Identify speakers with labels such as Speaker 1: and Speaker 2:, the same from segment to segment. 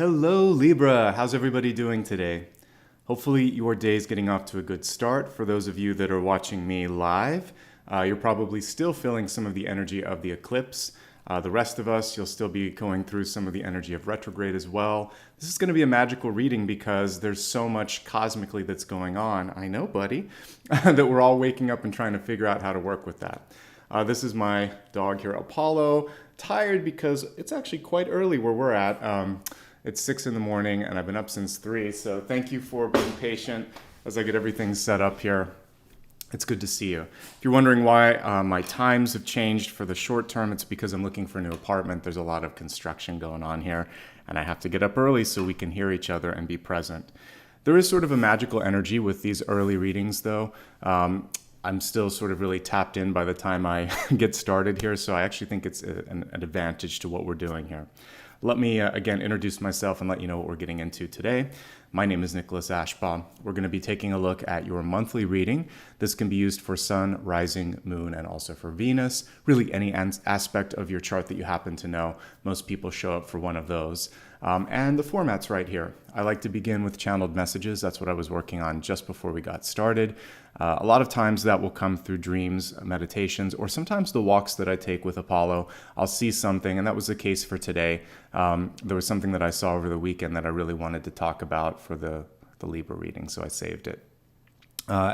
Speaker 1: Hello Libra, how's everybody doing today? Hopefully your day is getting off to a good start. For those of you that are watching me live, you're probably still feeling some of the energy of the eclipse. The rest of us, you'll still be going through some of the energy of retrograde as well. This is going to be a magical reading because there's so much cosmically that's going on. I know, buddy, that we're all waking up and trying to figure out how to work with that. This is my dog here, Apollo. Tired because it's actually quite early where we're at. It's 6 in the morning and I've been up since 3. So thank you for being patient as I get everything set up here. It's good to see you. If you're wondering why my times have changed for the short term, it's because I'm looking for a new apartment. There's a lot of construction going on here and I have to get up early so we can hear each other and be present. There is sort of a magical energy with these early readings though. I'm still sort of really tapped in by the time I get started here, so I actually think it's an advantage to what we're doing here. Let me again introduce myself and let you know what we're getting into today. My name is Nicholas Ashbaugh. We're going to be taking a look at your monthly reading. This can be used for Sun, Rising, Moon, and also for Venus. Really any aspect of your chart that you happen to know. Most people show up for one of those. And the format's right here. I like to begin with channeled messages. That's what I was working on just before we got started. A lot of times that will come through dreams, meditations, or sometimes the walks that I take with Apollo. I'll see something, and that was the case for today. There was something that I saw over the weekend that I really wanted to talk about for the Libra reading, so I saved it.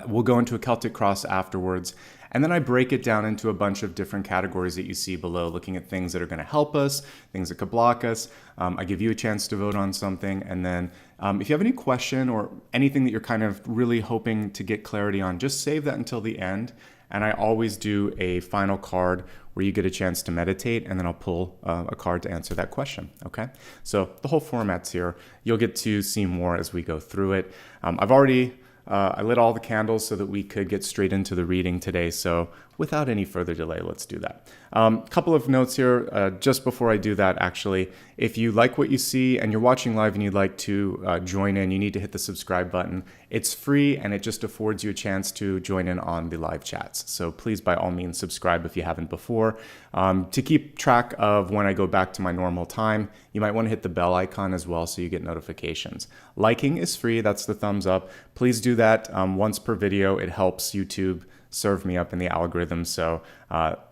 Speaker 1: We'll go into a Celtic Cross afterwards, and then I break it down into a bunch of different categories that you see below, looking at things that are going to help us, things that could block us. I give you a chance to vote on something, and then if you have any question or anything that you're kind of really hoping to get clarity on, just save that until the end. And I always do a final card where you get a chance to meditate, and then I'll pull a card to answer that question, okay? So the whole format's here. You'll get to see more as we go through it. I lit all the candles so that we could get straight into the reading today. So without any further delay, let's do that. Couple of notes here just before I do that, actually. If you like what you see and you're watching live and you'd like to join in, you need to hit the subscribe button. It's free and it just affords you a chance to join in on the live chats. So please, by all means, subscribe if you haven't before. To keep track of when I go back to my normal time, you might want to hit the bell icon as well so you get notifications. Liking is free. That's the thumbs up. Please do that once per video. It helps YouTube serve me up in the algorithm, so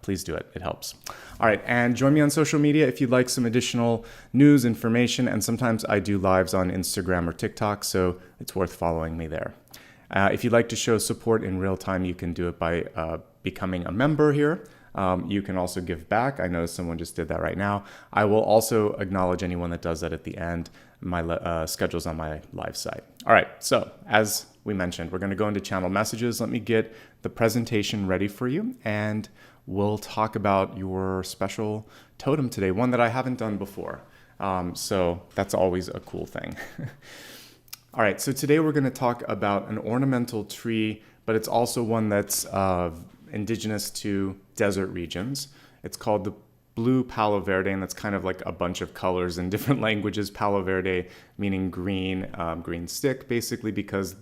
Speaker 1: please do it. It helps. All right, and join me on social media if you'd like some additional news, information, and sometimes I do lives on Instagram or TikTok, so it's worth following me there. If you'd like to show support in real time, you can do it by becoming a member here. You can also give back. I know someone just did that right now. I will also acknowledge anyone that does that at the end. My schedule's on my live site. All right, so as we mentioned, we're going to go into channel messages. Let me get the presentation ready for you, and we'll talk about your special totem today, one that I haven't done before. So that's always a cool thing. All right, so today we're going to talk about an ornamental tree, but it's also one that's indigenous to desert regions. It's called the Blue Palo Verde, and that's kind of like a bunch of colors in different languages. Palo Verde meaning green, green stick, basically because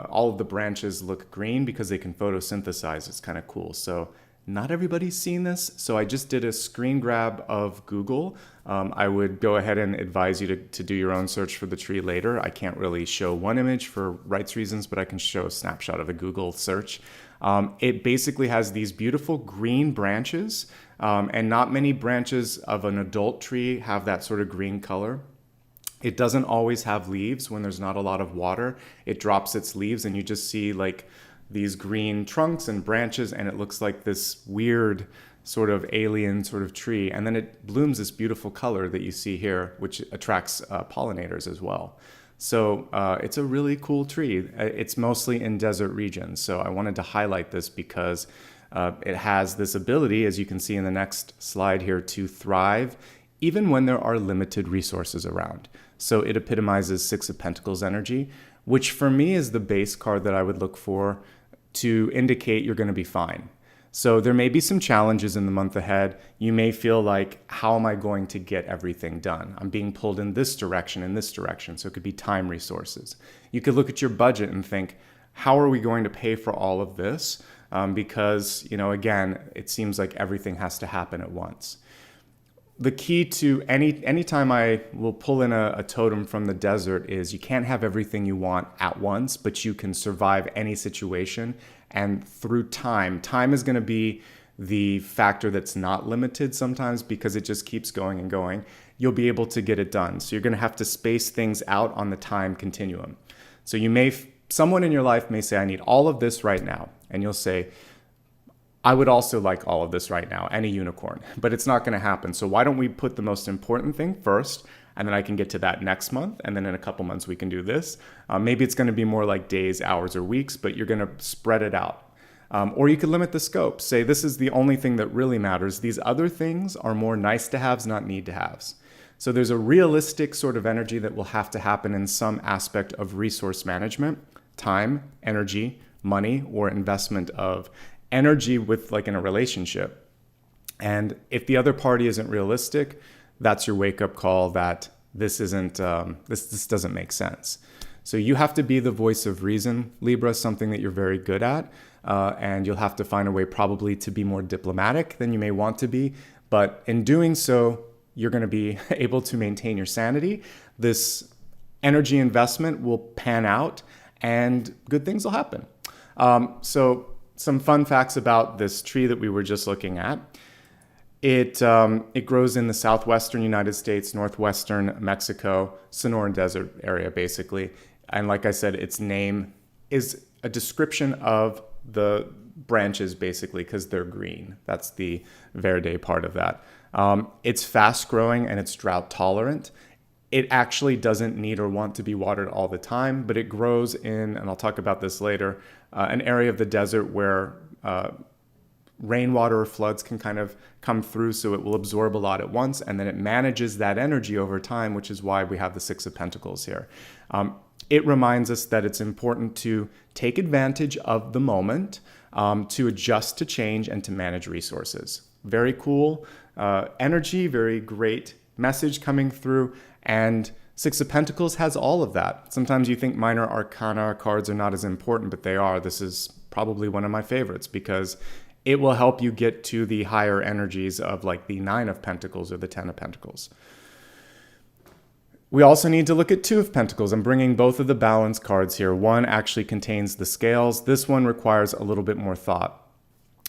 Speaker 1: all of the branches look green because they can photosynthesize. It's kind of cool. So not everybody's seen this, so I just did a screen grab of Google. I would go ahead and advise you to do your own search for the tree later. I can't really show one image for rights reasons, but I can show a snapshot of a Google search. It basically has these beautiful green branches, and not many branches of an adult tree have that sort of green color. It doesn't always have leaves. When there's not a lot of water, it drops its leaves and you just see like these green trunks and branches, and it looks like this weird sort of alien sort of tree. And then it blooms this beautiful color that you see here, which attracts pollinators as well. So it's a really cool tree. It's mostly in desert regions. So I wanted to highlight this because it has this ability, as you can see in the next slide here, to thrive even when there are limited resources around. So it epitomizes Six of Pentacles energy, which for me is the base card that I would look for to indicate you're going to be fine. So there may be some challenges in the month ahead. You may feel like, how am I going to get everything done? I'm being pulled in this direction, in this direction. So it could be time resources. You could look at your budget and think, how are we going to pay for all of this? Because, again, it seems like everything has to happen at once. the key to anytime I will pull in a totem from the desert is you can't have everything you want at once, but you can survive any situation. And through time is going to be the factor that's not limited sometimes because it just keeps going and going. You'll be able to get it done. So you're going to have to space things out on the time continuum. So someone in your life may say, I need all of this right now. And you'll say, I would also like all of this right now, and a unicorn, but it's not going to happen. So why don't we put the most important thing first, and then I can get to that next month, and then in a couple months we can do this. Maybe it's going to be more like days, hours, or weeks, but you're going to spread it out. Or you could limit the scope. Say this is the only thing that really matters. These other things are more nice to haves, not need to haves. So there's a realistic sort of energy that will have to happen in some aspect of resource management, time, energy, money, or investment of energy with like in a relationship. And if the other party isn't realistic, that's your wake-up call that this doesn't make sense. So you have to be the voice of reason, Libra, something that you're very good at. And you'll have to find a way probably to be more diplomatic than you may want to be. But in doing so, you're going to be able to maintain your sanity. This energy investment will pan out and good things will happen. So some fun facts about this tree that we were just looking at. It grows in the southwestern United States, northwestern Mexico, Sonoran Desert area, basically. And like I said, its name is a description of the branches, basically, because they're green. That's the verde part of that. It's fast growing and it's drought tolerant. It actually doesn't need or want to be watered all the time, but it grows in, and I'll talk about this later, an area of the desert where rainwater or floods can kind of come through, so it will absorb a lot at once, and then it manages that energy over time, which is why we have the Six of Pentacles here. It reminds us that it's important to take advantage of the moment, to adjust to change, and to manage resources. Very cool energy, very great message coming through, and Six of Pentacles has all of that. Sometimes you think minor arcana cards are not as important, but they are. This is probably one of my favorites because it will help you get to the higher energies of like the Nine of Pentacles or the Ten of Pentacles. We also need to look at Two of Pentacles. I'm bringing both of the balance cards here. One actually contains the scales. This one requires a little bit more thought.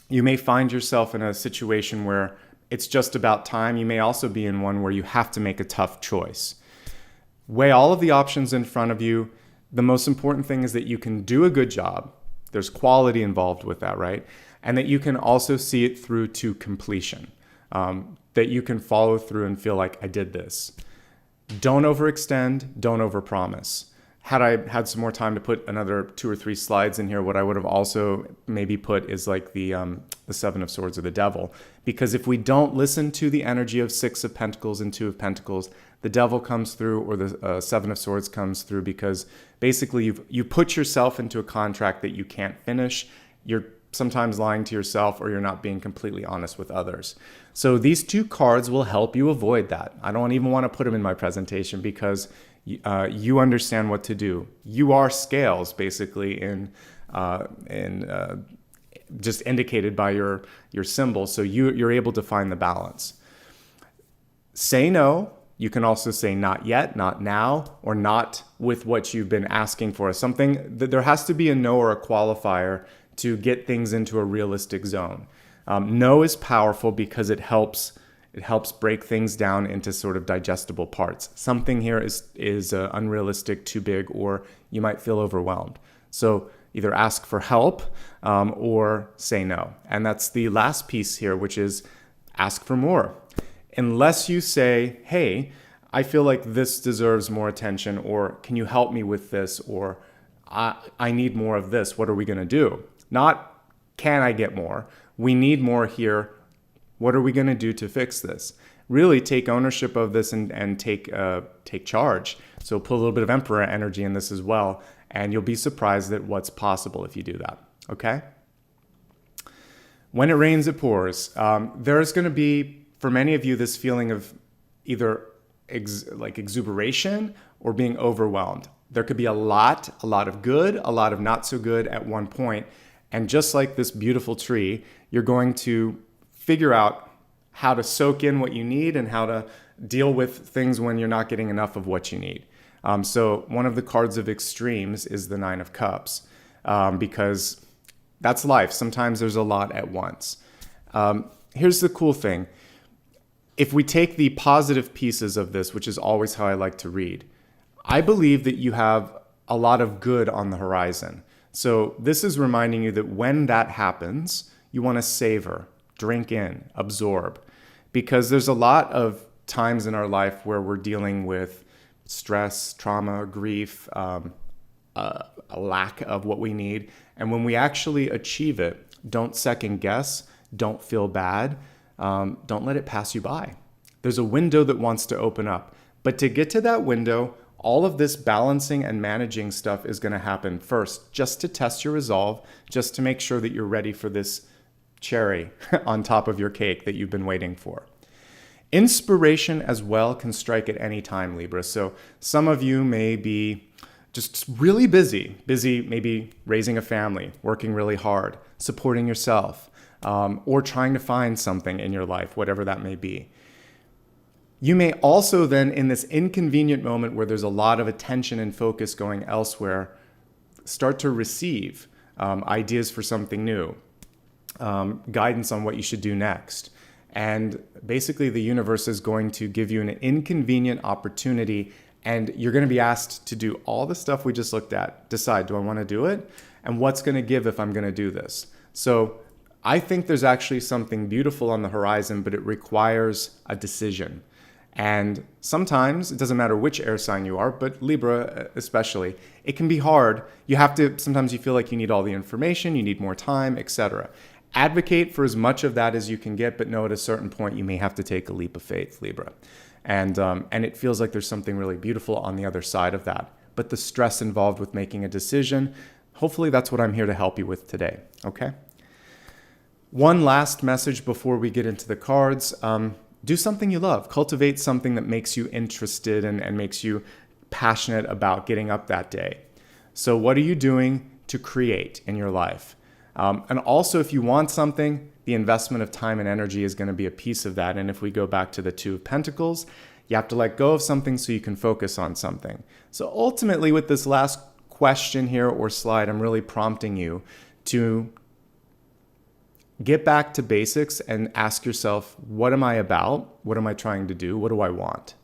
Speaker 1: You may find yourself in a situation where it's just about time. You may also be in one where you have to make a tough choice. Weigh all of the options in front of you. The most important thing is that you can do a good job. There's quality involved with that, right? And that you can also see it through to completion. That you can follow through and feel like I did this. Don't overextend, don't overpromise. Had I had some more time to put another 2 or 3 slides in here, what I would have also maybe put is like the Seven of Swords or the Devil. Because if we don't listen to the energy of Six of Pentacles and Two of Pentacles, the Devil comes through or the Seven of Swords comes through because basically you put yourself into a contract that you can't finish. You're sometimes lying to yourself or you're not being completely honest with others. So these 2 cards will help you avoid that. I don't even want to put them in my presentation because you understand what to do. You are scales, basically, in just indicated by your symbol. So you're able to find the balance. Say no. You can also say not yet, not now, or not with what you've been asking for. Something that there has to be a no or a qualifier to get things into a realistic zone. No is powerful because it helps break things down into sort of digestible parts. Something here is unrealistic, too big, or you might feel overwhelmed. So either ask for help or say no. And that's the last piece here, which is ask for more. Unless you say, hey, I feel like this deserves more attention, or can you help me with this, or I need more of this, what are we going to do? Not, can I get more? We need more here. What are we going to do to fix this? Really take ownership of this and take charge. So put a little bit of Emperor energy in this as well, and you'll be surprised at what's possible if you do that, okay? When it rains, it pours. There's going to be, for many of you, this feeling of either exuberation or being overwhelmed. There could be a lot of good, a lot of not so good at one point. And just like this beautiful tree, you're going to figure out how to soak in what you need and how to deal with things when you're not getting enough of what you need. So one of the cards of extremes is the Nine of Cups, because that's life. Sometimes there's a lot at once. Here's the cool thing. If we take the positive pieces of this, which is always how I like to read, I believe that you have a lot of good on the horizon. So this is reminding you that when that happens, you want to savor, drink in, absorb, because there's a lot of times in our life where we're dealing with stress, trauma, grief, a lack of what we need. And when we actually achieve it, don't second guess, don't feel bad, don't let it pass you by. There's a window that wants to open up. But to get to that window, all of this balancing and managing stuff is going to happen first, just to test your resolve, just to make sure that you're ready for this cherry on top of your cake that you've been waiting for. Inspiration as well can strike at any time, Libra. So some of you may be just really busy maybe raising a family, working really hard, supporting yourself, or trying to find something in your life, whatever that may be. You may also then, in this inconvenient moment where there's a lot of attention and focus going elsewhere, start to receive ideas for something new, guidance on what you should do next. And basically the universe is going to give you an inconvenient opportunity, and you're going to be asked to do all the stuff we just looked at. Decide, do I want to do it? And what's going to give if I'm going to do this? So I think there's actually something beautiful on the horizon, but it requires a decision. And sometimes, it doesn't matter which air sign you are, but Libra especially, it can be hard. Sometimes you feel like you need all the information, you need more time, etc. Advocate for as much of that as you can get, but know at a certain point you may have to take a leap of faith, Libra. And it feels like there's something really beautiful on the other side of that. But the stress involved with making a decision, hopefully that's what I'm here to help you with today, okay? One last message before we get into the cards. Do something you love. Cultivate something that makes you interested and makes you passionate about getting up that day. So what are you doing to create in your life? And also, if you want something, the investment of time and energy is going to be a piece of that. And if we go back to the Two of Pentacles, you have to let go of something so you can focus on something. So ultimately, with this last question here or slide, I'm really prompting you to get back to basics and ask yourself, what am I about? What am I trying to do? What do I want?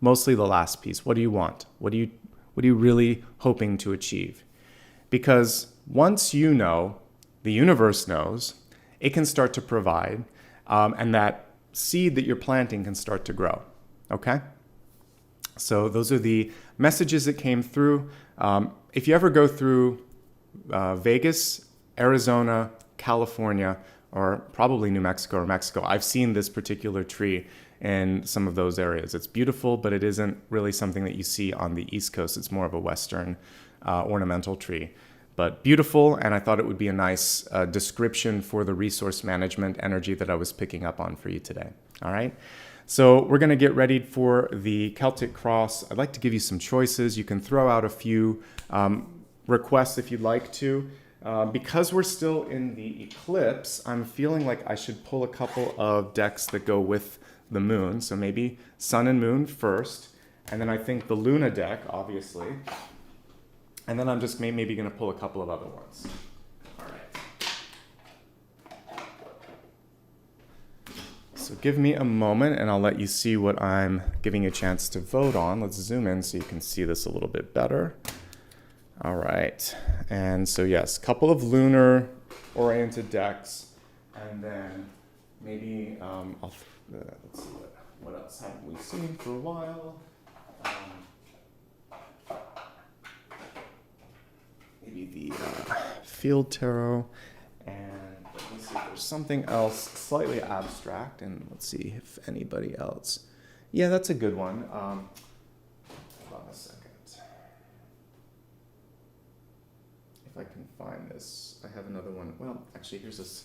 Speaker 1: Mostly the last piece. What do you want? What are you really hoping to achieve? Because once you know, the universe knows, it can start to provide, and that seed that you're planting can start to grow, okay? So those are the messages that came through. If you ever go through Vegas, Arizona, California, or probably New Mexico or Mexico, I've seen this particular tree in some of those areas. It's beautiful, but it isn't really something that you see on the East Coast. It's more of a Western ornamental tree. But beautiful, and I thought it would be a nice description for the resource management energy that I was picking up on for you today. All right? So we're going to get ready for the Celtic Cross. I'd like to give you some choices. You can throw out a few requests if you'd like to. Because we're still in the eclipse, I'm feeling like I should pull a couple of decks that go with the moon. So maybe Sun and Moon first, and then I think the Luna deck, obviously. And then I'm just maybe going to pull a couple of other ones. All right. So give me a moment, and I'll let you see what I'm giving you a chance to vote on. Let's zoom in so you can see this a little bit better. All right, and so yes, a couple of lunar-oriented decks, and then maybe let's see what else haven't we seen for a while. Maybe the Field Tarot, and let me see if there's something else slightly abstract, and let's see if anybody else. Yeah, that's a good one. Hold on a second. If I can find this, I have another one. Well, actually, here's this.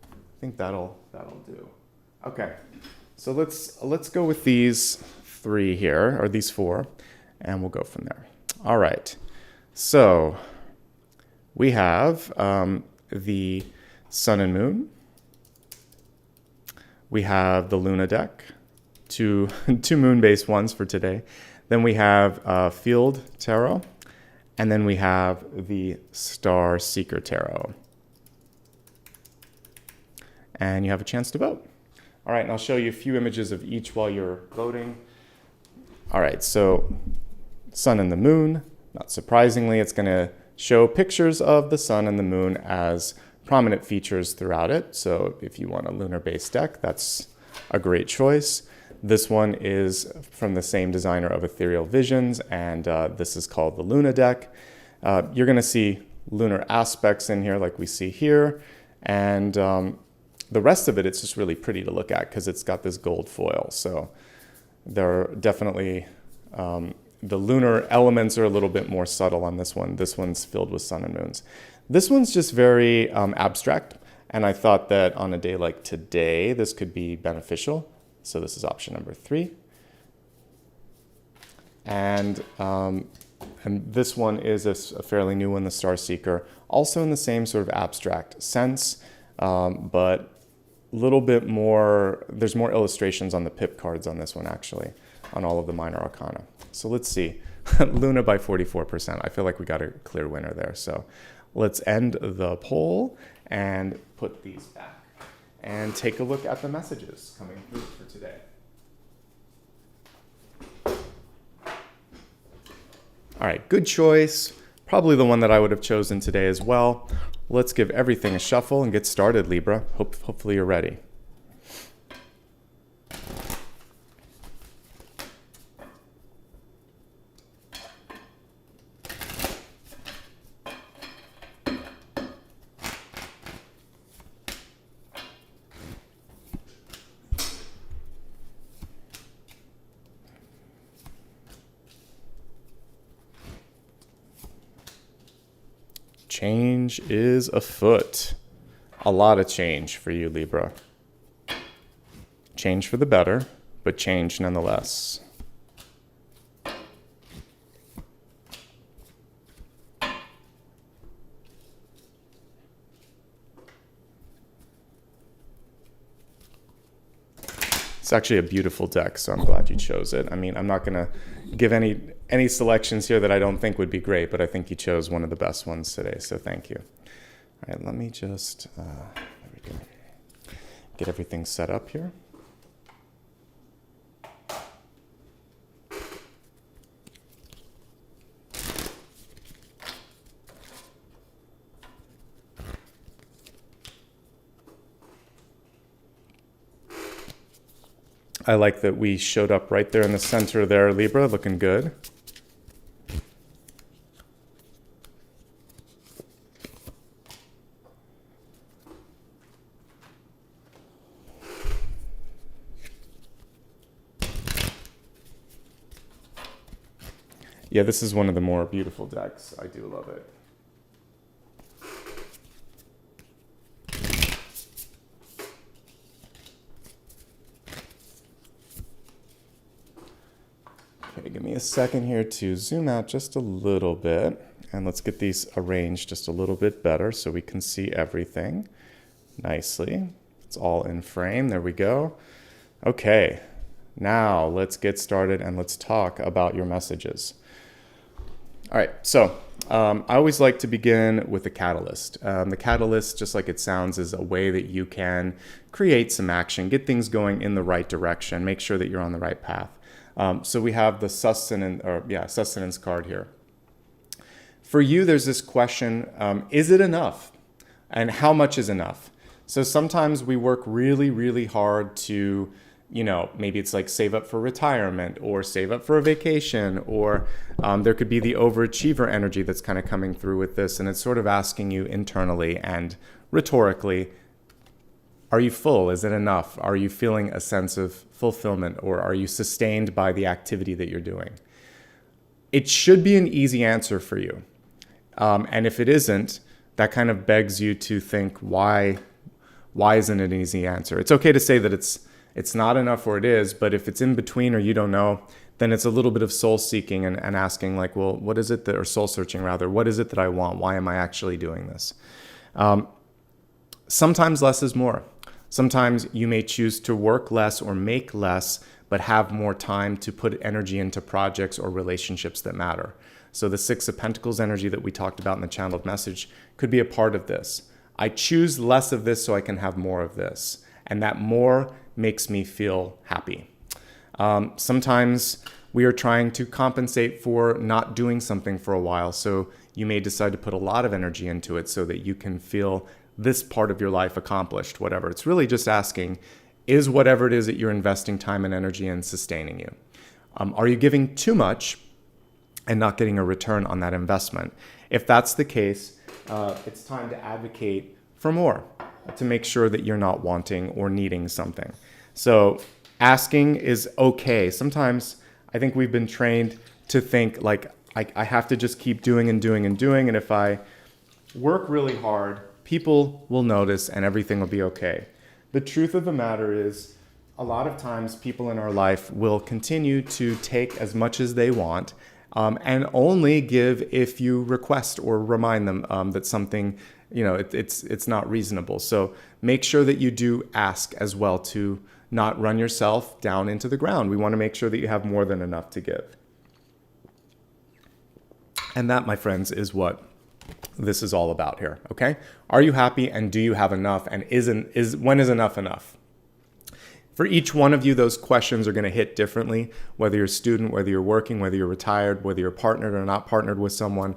Speaker 1: I think that'll do. Okay, so let's go with these three here, or these four, and we'll go from there. All right. So we have the Sun and Moon, We have the Luna deck, two moon-based ones for today. Then we have Field Tarot, and then we have the Star Seeker Tarot. And you have a chance to vote. All right, and I'll show you a few images of each while you're voting. All right, so sun and the moon. Not surprisingly, it's going to show pictures of the sun and the moon as prominent features throughout it. So if you want a lunar-based deck, that's a great choice. This one is from the same designer of Ethereal Visions, and this is called the Luna deck. You're going to see lunar aspects in here like we see here, and the rest of it, it's just really pretty to look at because it's got this gold foil. So there are definitely, the lunar elements are a little bit more subtle on this one. This one's filled with sun and moons. This one's just very abstract, and I thought that on a day like today, this could be beneficial. So this is option number 3. And this one is a fairly new one, the Star Seeker, also in the same sort of abstract sense, but a little bit more, there's more illustrations on the pip cards on this one actually, on all of the minor arcana. So let's see, Luna by 44%. I feel like we got a clear winner there. So let's end the poll and put these back and take a look at the messages coming through for today. All right, good choice. Probably the one that I would have chosen today as well. Let's give everything a shuffle and get started, Libra. Hopefully you're ready. Change is afoot. A lot of change for you, Libra. Change for the better, but change nonetheless. It's actually a beautiful deck, so I'm glad you chose it. I mean, I'm not going to give any selections here that I don't think would be great, but I think you chose one of the best ones today, so thank you. All right, let me just there we go. Get everything set up here. I like that we showed up right there in the center there, Libra, looking good. Yeah, this is one of the more beautiful decks. I do love it. Okay, give me a second here to zoom out just a little bit, and let's get these arranged just a little bit better so we can see everything nicely. It's all in frame. There we go. Okay, now let's get started and let's talk about your messages. All right, so I always like to begin with a catalyst. The catalyst, just like it sounds, is a way that you can create some action, get things going in the right direction, make sure that you're on the right path. So we have the sustenance card here. For you, there's this question, is it enough? And how much is enough? So sometimes we work really, really hard to, maybe it's like save up for retirement or save up for a vacation, or there could be the overachiever energy that's kind of coming through with this. And it's sort of asking you internally and rhetorically, are you full? Is it enough? Are you feeling a sense of fulfillment, or are you sustained by the activity that you're doing? It should be an easy answer for you. And if it isn't, that kind of begs you to think, why isn't it an easy answer? It's okay to say that it's not enough or it is, but if it's in between or you don't know, then it's a little bit of soul seeking and asking like, well, what is it that, or soul searching rather, what is it that I want? Why am I actually doing this? Sometimes less is more. Sometimes you may choose to work less or make less, but have more time to put energy into projects or relationships that matter. So the Six of Pentacles energy that we talked about in the channeled message could be a part of this. I choose less of this so I can have more of this. And that more makes me feel happy. Sometimes we are trying to compensate for not doing something for a while. So you may decide to put a lot of energy into it so that you can feel this part of your life accomplished, whatever. It's really just asking, is whatever it is that you're investing time and energy in sustaining you? Are you giving too much and not getting a return on that investment? If that's the case, it's time to advocate for more to make sure that you're not wanting or needing something. So asking is okay. Sometimes I think we've been trained to think like, I have to just keep doing and doing and doing. And if I work really hard, people will notice and everything will be okay. The truth of the matter is, a lot of times people in our life will continue to take as much as they want and only give if you request or remind them that something, it's not reasonable. So make sure that you do ask as well to not run yourself down into the ground. We want to make sure that you have more than enough to give. And that, my friends, is what this is all about here, okay? Are you happy and do you have enough? And when is enough enough? For each one of you, those questions are going to hit differently, whether you're a student, whether you're working, whether you're retired, whether you're partnered or not partnered with someone.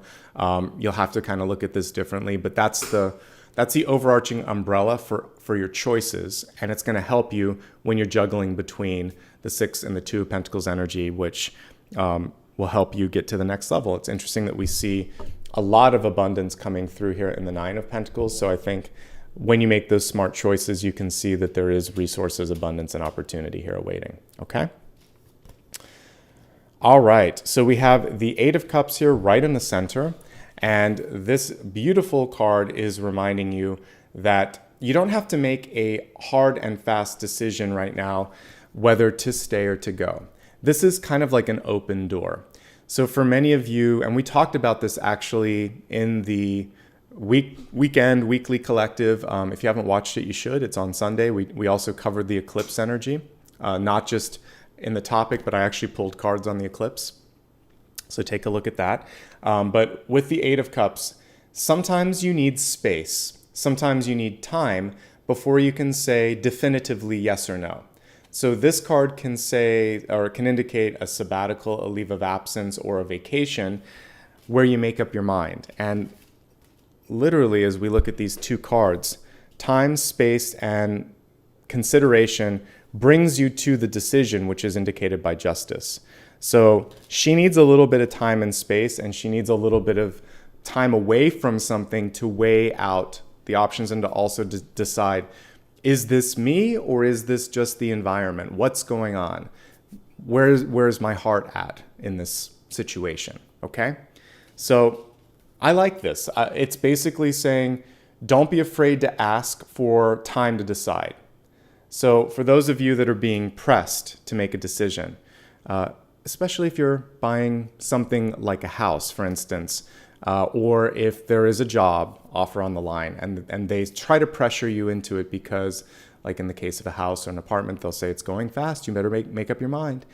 Speaker 1: You'll have to kind of look at this differently, but that's the overarching umbrella for your choices, and it's going to help you when you're juggling between the Six and the Two of Pentacles energy, which will help you get to the next level. It's interesting that we see a lot of abundance coming through here in the Nine of Pentacles. So I think when you make those smart choices, you can see that there is resources, abundance, and opportunity here awaiting, okay? All right, so we have the Eight of Cups here right in the center. And this beautiful card is reminding you that you don't have to make a hard and fast decision right now whether to stay or to go. This is kind of like an open door. So for many of you, and we talked about this actually in the weekly collective. If you haven't watched it, you should. It's on Sunday. We also covered the eclipse energy, not just in the topic, but I actually pulled cards on the eclipse. So take a look at that. But with the Eight of Cups, sometimes you need space. Sometimes you need time before you can say definitively yes or no. So this card can say, or can indicate a sabbatical, a leave of absence, or a vacation where you make up your mind. And literally, as we look at these two cards, time, space, and consideration brings you to the decision, which is indicated by Justice. So she needs a little bit of time and space, and she needs a little bit of time away from something to weigh out the options and to also decide, is this me or is this just the environment? What's going on? Where's my heart at in this situation? Okay? So I like this. It's basically saying, don't be afraid to ask for time to decide. So for those of you that are being pressed to make a decision, especially if you're buying something like a house, for instance, or if there is a job offer on the line and they try to pressure you into it because, like in the case of a house or an apartment, they'll say it's going fast, you better make up your mind.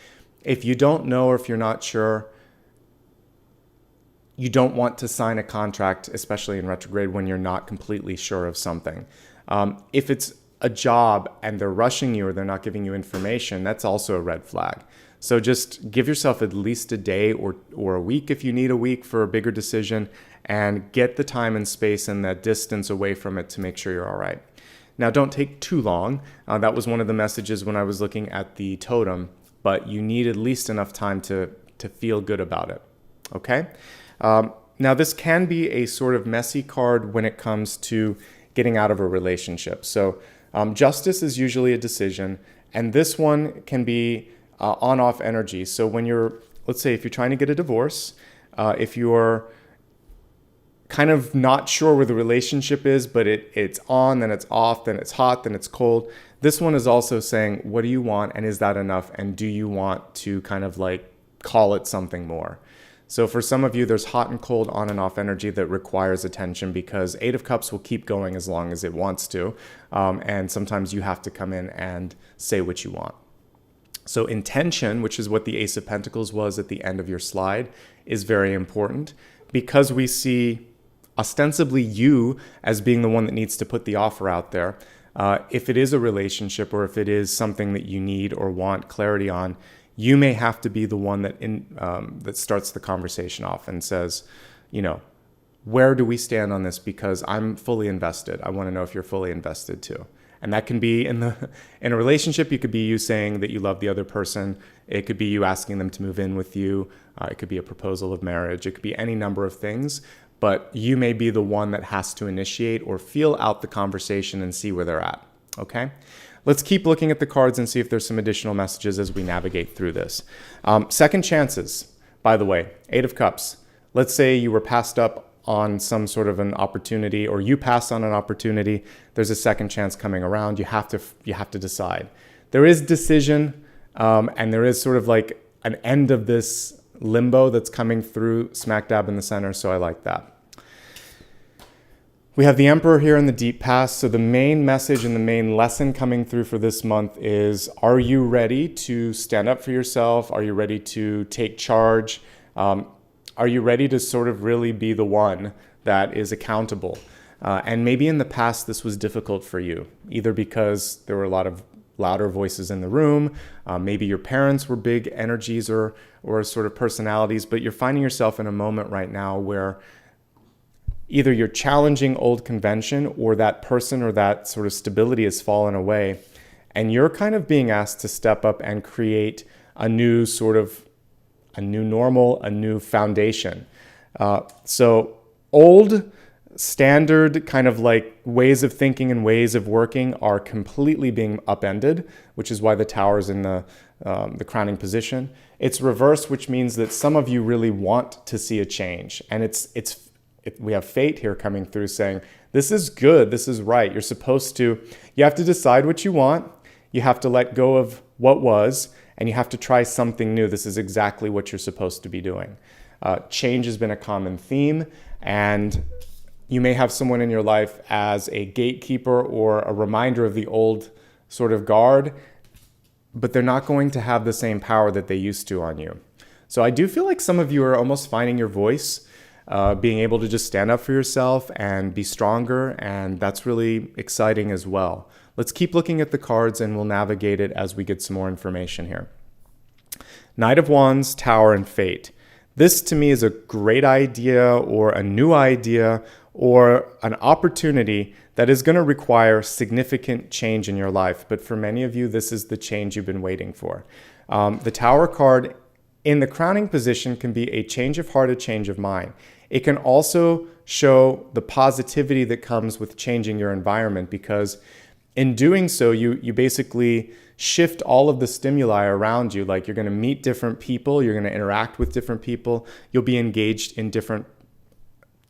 Speaker 1: If you don't know or if you're not sure, you don't want to sign a contract, especially in retrograde, when you're not completely sure of something. If it's a job and they're rushing you or they're not giving you information, that's also a red flag. So just give yourself at least a day or a week if you need a week for a bigger decision, and get the time and space and that distance away from it to make sure you're all right. Now, don't take too long. That was one of the messages when I was looking at the totem, but you need at least enough time to feel good about it, okay? Now, this can be a sort of messy card when it comes to getting out of a relationship. So justice is usually a decision, and this one can be on-off energy. So when let's say if you're trying to get a divorce, if you're kind of not sure where the relationship is, but it's on, then it's off, then it's hot, then it's cold. This one is also saying, what do you want, and is that enough? And do you want to kind of like call it something more? So for some of you, there's hot and cold, on and off energy that requires attention, because Eight of Cups will keep going as long as it wants to. And sometimes you have to come in and say what you want. So intention, which is what the Ace of Pentacles was at the end of your slide, is very important, because we see ostensibly you as being the one that needs to put the offer out there. If it is a relationship, or if it is something that you need or want clarity on, you may have to be the one that starts the conversation off and says, where do we stand on this? Because I'm fully invested. I want to know if you're fully invested too. And that can be in a relationship. It could be you saying that you love the other person. It could be you asking them to move in with you. It could be a proposal of marriage. It could be any number of things. But you may be the one that has to initiate or feel out the conversation and see where they're at. Okay? Let's keep looking at the cards and see if there's some additional messages as we navigate through this. Second chances, by the way, Eight of Cups. Let's say you were passed up on some sort of an opportunity, or you passed on an opportunity. There's a second chance coming around. You have to decide. There is decision, and there is sort of like an end of this limbo that's coming through smack dab in the center, so I like that. We have the Emperor here in the deep past. So the main message and the main lesson coming through for this month is, are you ready to stand up for yourself? Are you ready to take charge? Are you ready to sort of really be the one that is accountable? And maybe in the past this was difficult for you, either because there were a lot of louder voices in the room, maybe your parents were big energies or sort of personalities, but you're finding yourself in a moment right now where either you're challenging old convention, or that person or that sort of stability has fallen away, and you're kind of being asked to step up and create a new normal, a new foundation. So old standard kind of like ways of thinking and ways of working are completely being upended, which is why the Tower's in the crowning position. It's reversed, which means that some of you really want to see a change. And we have fate here coming through saying, this is good, this is right. You have to decide what you want. You have to let go of what was, and you have to try something new. This is exactly what you're supposed to be doing. Change has been a common theme, and you may have someone in your life as a gatekeeper or a reminder of the old sort of guard, but they're not going to have the same power that they used to on you. So I do feel like some of you are almost finding your voice, being able to just stand up for yourself and be stronger, and that's really exciting as well. Let's keep looking at the cards and we'll navigate it as we get some more information here. Knight of Wands, Tower, and Fate. This to me is a great idea, or a new idea, or an opportunity that is going to require significant change in your life. But for many of you, this is the change you've been waiting for. The Tower card in the crowning position can be a change of heart, a change of mind. It can also show the positivity that comes with changing your environment, because in doing so, you basically shift all of the stimuli around you. Like, you're going to meet different people, you're going to interact with different people, you'll be engaged in different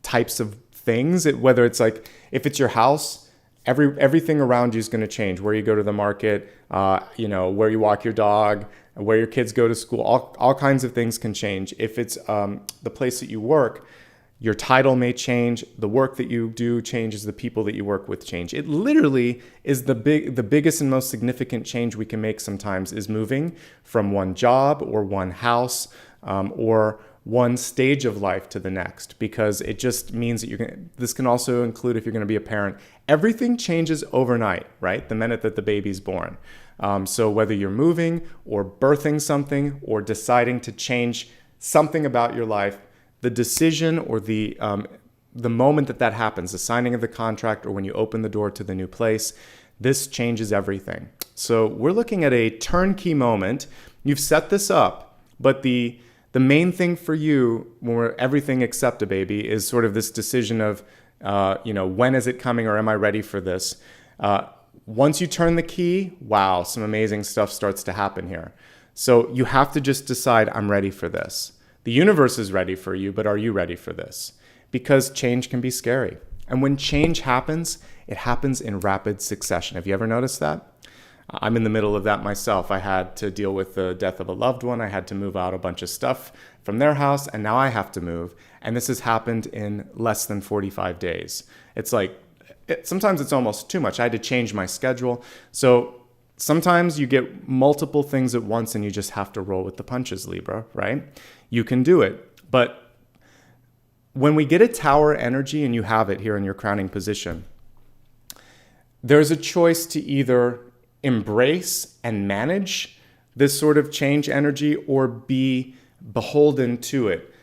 Speaker 1: types of things. Whether it's like, if it's your house, everything around you is going to change. Where you go to the market, where you walk your dog, where your kids go to school, all kinds of things can change. If it's the place that you work, your title may change, the work that you do changes, the people that you work with change. It literally is the biggest and most significant change we can make sometimes, is moving from one job or one house or one stage of life to the next, because it just means that this can also include if you're going to be a parent. Everything changes overnight, right? The minute that the baby's born. So whether you're moving or birthing something or deciding to change something about your life, the decision or the moment that happens, the signing of the contract, or when you open the door to the new place, this changes everything. So we're looking at a turnkey moment. You've set this up, but the main thing for you, when we're everything except a baby, is sort of this decision of, when is it coming, or am I ready for this? Once you turn the key, wow, some amazing stuff starts to happen here. So you have to just decide, I'm ready for this. The universe is ready for you, but are you ready for this? Because change can be scary. And when change happens, it happens in rapid succession. Have you ever noticed that? I'm in the middle of that myself. I had to deal with the death of a loved one. I had to move out a bunch of stuff from their house, and now I have to move. And this has happened in less than 45 days. It's like, sometimes it's almost too much. I had to change my schedule. So sometimes you get multiple things at once and you just have to roll with the punches, Libra, right? You can do it. But when we get a tower energy, and you have it here in your crowning position, there's a choice to either embrace and manage this sort of change energy or be beholden to it,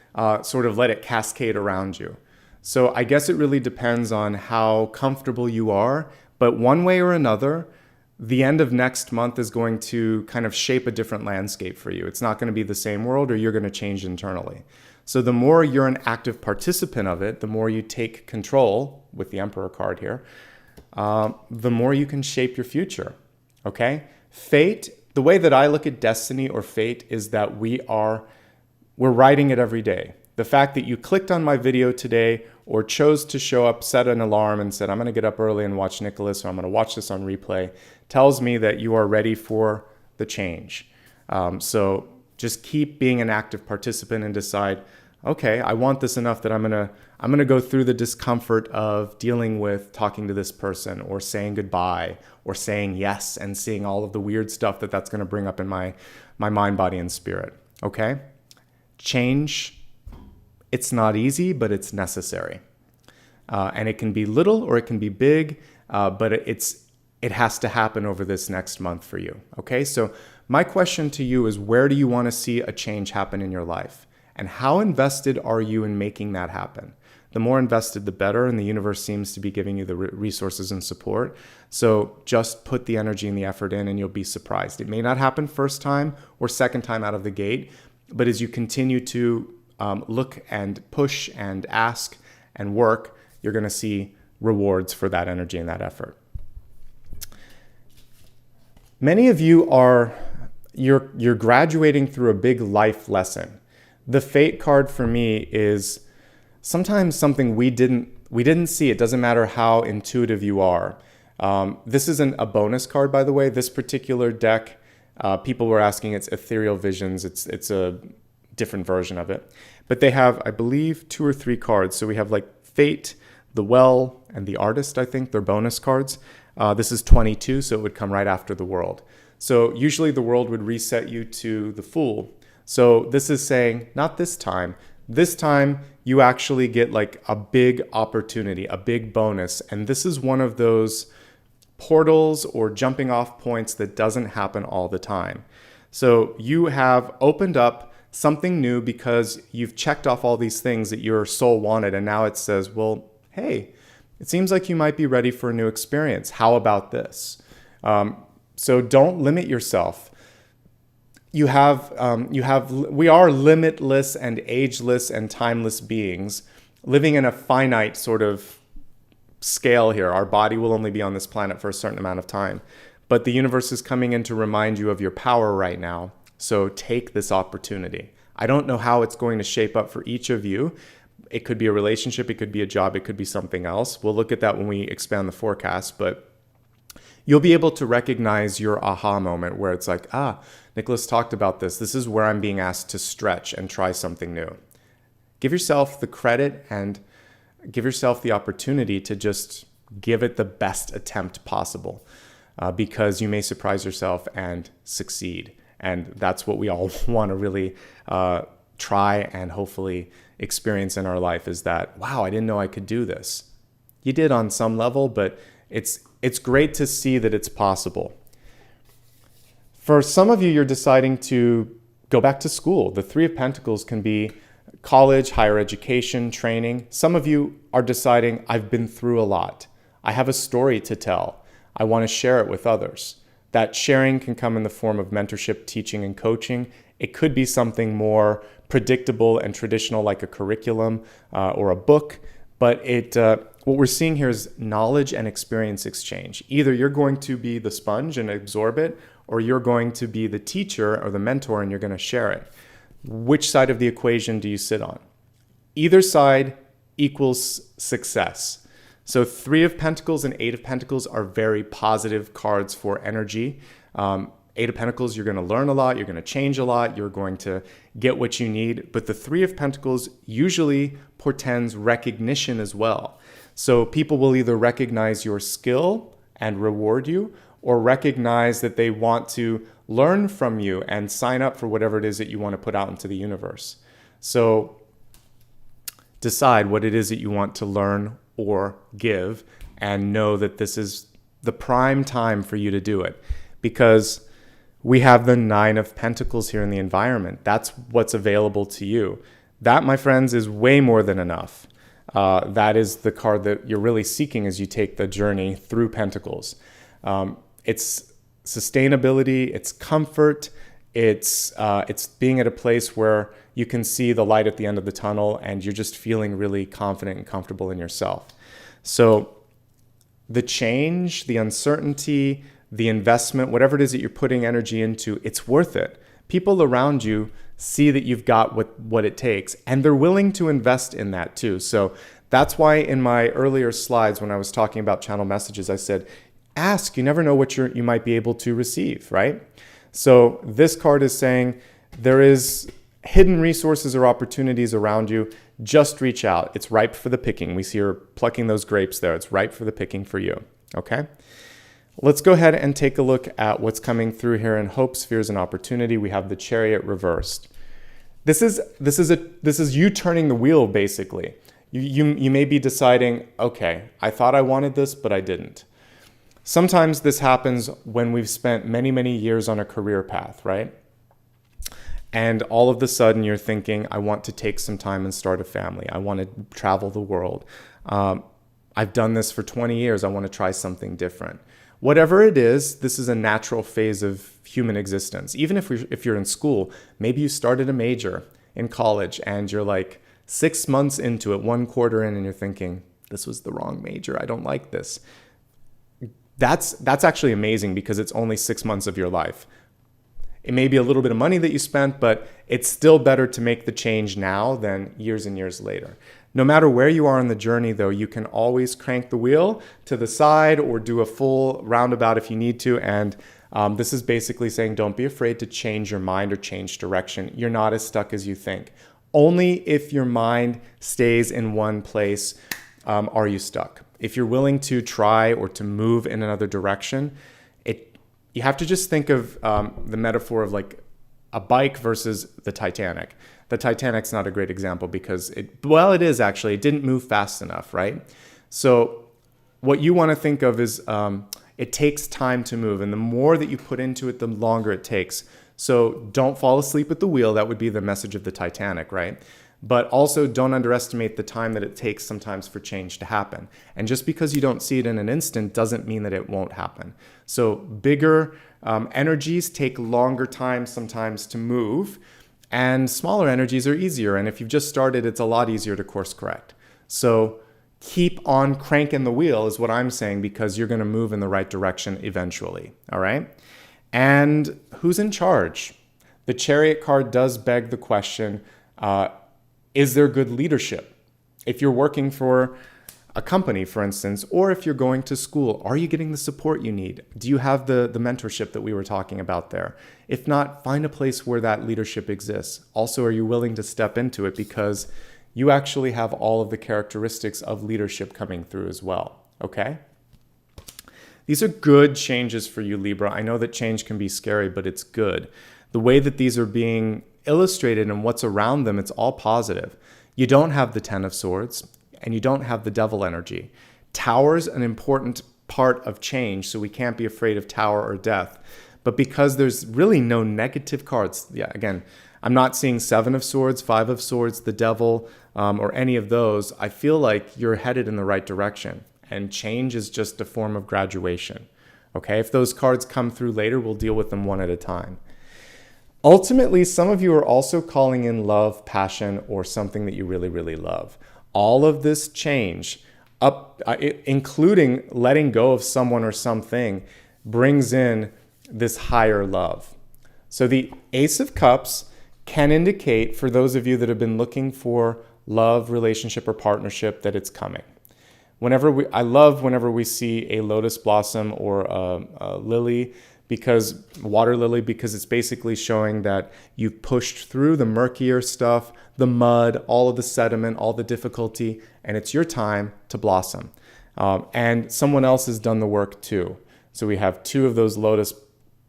Speaker 1: sort of let it cascade around you. So I guess it really depends on how comfortable you are, but one way or another, the end of next month is going to kind of shape a different landscape for you. It's not going to be the same world, or you're going to change internally. So the more you're an active participant of it, the more you take control with the Emperor card here, the more you can shape your future, okay? Fate, the way that I look at destiny or fate is that we're writing it every day. The fact that you clicked on my video today or chose to show up, set an alarm and said, I'm going to get up early and watch Nicholas, or I'm going to watch this on replay, tells me that you are ready for the change. So just keep being an active participant and decide, okay, I want this enough that I'm gonna go through the discomfort of dealing with talking to this person, or saying goodbye, or saying yes, and seeing all of the weird stuff that's going to bring up in my mind, body, and spirit. Okay? Change, it's not easy, but it's necessary. And it can be little or it can be big, but it has to happen over this next month for you. Okay? So my question to you is, where do you want to see a change happen in your life? And how invested are you in making that happen? The more invested, the better, and the universe seems to be giving you the resources and support. So just put the energy and the effort in, and you'll be surprised. It may not happen first time or second time out of the gate, but as you continue to look and push and ask and work, you're going to see rewards for that energy and that effort. Many of you you're graduating through a big life lesson. The Fate card for me is sometimes something we didn't see. It doesn't matter how intuitive you are. This isn't a bonus card, by the way. This particular deck, people were asking, it's Ethereal Visions. It's a different version of it. But they have, I believe, 2 or 3 cards. So we have like Fate, the Well, and the Artist, I think. They're bonus cards. This is 22, so it would come right after the World. So usually the World would reset you to the Fool. So this is saying, not this time. This time you actually get like a big opportunity, a big bonus. And this is one of those portals or jumping off points that doesn't happen all the time. So you have opened up something new because you've checked off all these things that your soul wanted. And now it says, well, hey, it seems like you might be ready for a new experience. How about this? So don't limit yourself. We are limitless and ageless and timeless beings living in a finite sort of scale here. Our body will only be on this planet for a certain amount of time, but the universe is coming in to remind you of your power right now. So take this opportunity. I don't know how it's going to shape up for each of you. It could be a relationship, it could be a job, it could be something else. We'll look at that when we expand the forecast, but you'll be able to recognize your aha moment where it's like, Nicholas talked about this. This is where I'm being asked to stretch and try something new. Give yourself the credit and give yourself the opportunity to just give it the best attempt possible, because you may surprise yourself and succeed. And that's what we all want to really try and hopefully experience in our life, is that, wow, I didn't know I could do this. You did on some level, but it's great to see that it's possible. For some of you, you're deciding to go back to school. The 3 of Pentacles can be college, higher education, training. Some of you are deciding, I've been through a lot. I have a story to tell. I want to share it with others. That sharing can come in the form of mentorship, teaching, and coaching. It could be something more predictable and traditional, like a curriculum or a book. But what we're seeing here is knowledge and experience exchange. Either you're going to be the sponge and absorb it, or you're going to be the teacher or the mentor and you're going to share it. Which side of the equation do you sit on? Either side equals success. So 3 of Pentacles and 8 of Pentacles are very positive cards for energy. Eight of Pentacles, you're going to learn a lot, you're going to change a lot, you're going to get what you need. But the Three of Pentacles usually portends recognition as well. So people will either recognize your skill and reward you, or recognize that they want to learn from you and sign up for whatever it is that you want to put out into the universe. So decide what it is that you want to learn or give, and know that this is the prime time for you to do it, because we have the Nine of Pentacles here in the environment. That's what's available to you. That, my friends, is way more than enough. That is the card that you're really seeking as you take the journey through Pentacles. It's sustainability, it's comfort, it's being at a place where you can see the light at the end of the tunnel and you're just feeling really confident and comfortable in yourself. So the change, the uncertainty, the investment, whatever it is that you're putting energy into, it's worth it. People around you see that you've got what it takes, and they're willing to invest in that too. So that's why in my earlier slides, when I was talking about channel messages, I said, ask, you never know what you might be able to receive, right? So this card is saying there is hidden resources or opportunities around you. Just reach out. It's ripe for the picking. We see her plucking those grapes there. It's ripe for the picking for you, okay? Let's go ahead and take a look at what's coming through here in hope, spheres, and opportunity. We have the Chariot reversed. This is you turning the wheel, basically. You may be deciding, okay, I thought I wanted this, but I didn't. Sometimes this happens when we've spent many, many years on a career path, right? And all of a sudden you're thinking, I want to take some time and start a family. I want to travel the world. I've done this for 20 years. I want to try something different. Whatever it is, this is a natural phase of human existence. Even if you're in school, maybe you started a major in college and you're like 6 months into it, 1 quarter in, and you're thinking, this was the wrong major. I don't like this. That's actually amazing, because it's only 6 months of your life. It may be a little bit of money that you spent, but it's still better to make the change now than years and years later. No matter where you are on the journey, though, you can always crank the wheel to the side or do a full roundabout if you need to. And this is basically saying, don't be afraid to change your mind or change direction. You're not as stuck as you think. Only if your mind stays in one place are you stuck. If you're willing to try or to move in another direction, you have to just think of the metaphor of like a bike versus the Titanic. The Titanic's not a great example because it is actually. It didn't move fast enough, right? So what you want to think of is it takes time to move, and the more that you put into it, the longer it takes. So don't fall asleep at the wheel. That would be the message of the Titanic, right? But also don't underestimate the time that it takes sometimes for change to happen. And just because you don't see it in an instant doesn't mean that it won't happen. So bigger energies take longer time sometimes to move, and smaller energies are easier. And if you've just started, it's a lot easier to course correct. So keep on cranking the wheel is what I'm saying, because you're going to move in the right direction eventually. All right. And who's in charge? The Chariot card does beg the question, is there good leadership? If you're working for a company, for instance, or if you're going to school, are you getting the support you need? Do you have the mentorship that we were talking about there? If not, find a place where that leadership exists. Also, are you willing to step into it, because you actually have all of the characteristics of leadership coming through as well, okay? These are good changes for you, Libra. I know that change can be scary, but it's good. The way that these are being illustrated and what's around them, it's all positive. You don't have the Ten of Swords, and you don't have the Devil energy. Tower's an important part of change, so we can't be afraid of Tower or death. But because there's really no negative cards, again, I'm not seeing Seven of Swords, Five of Swords, the Devil, or any of those. I feel like you're headed in the right direction, and change is just a form of graduation. Okay, if those cards come through later, we'll deal with them one at a time. Ultimately, some of you are also calling in love, passion, or something that you really, really love. All of this change, including letting go of someone or something, brings in this higher love. So the Ace of Cups can indicate, for those of you that have been looking for love, relationship, or partnership, that it's coming. I love whenever we see a lotus blossom or a lily, because water lily, because it's basically showing that you've pushed through the murkier stuff, the mud, all of the sediment, all the difficulty, and it's your time to blossom. And someone else has done the work too. So we have 2 of those lotus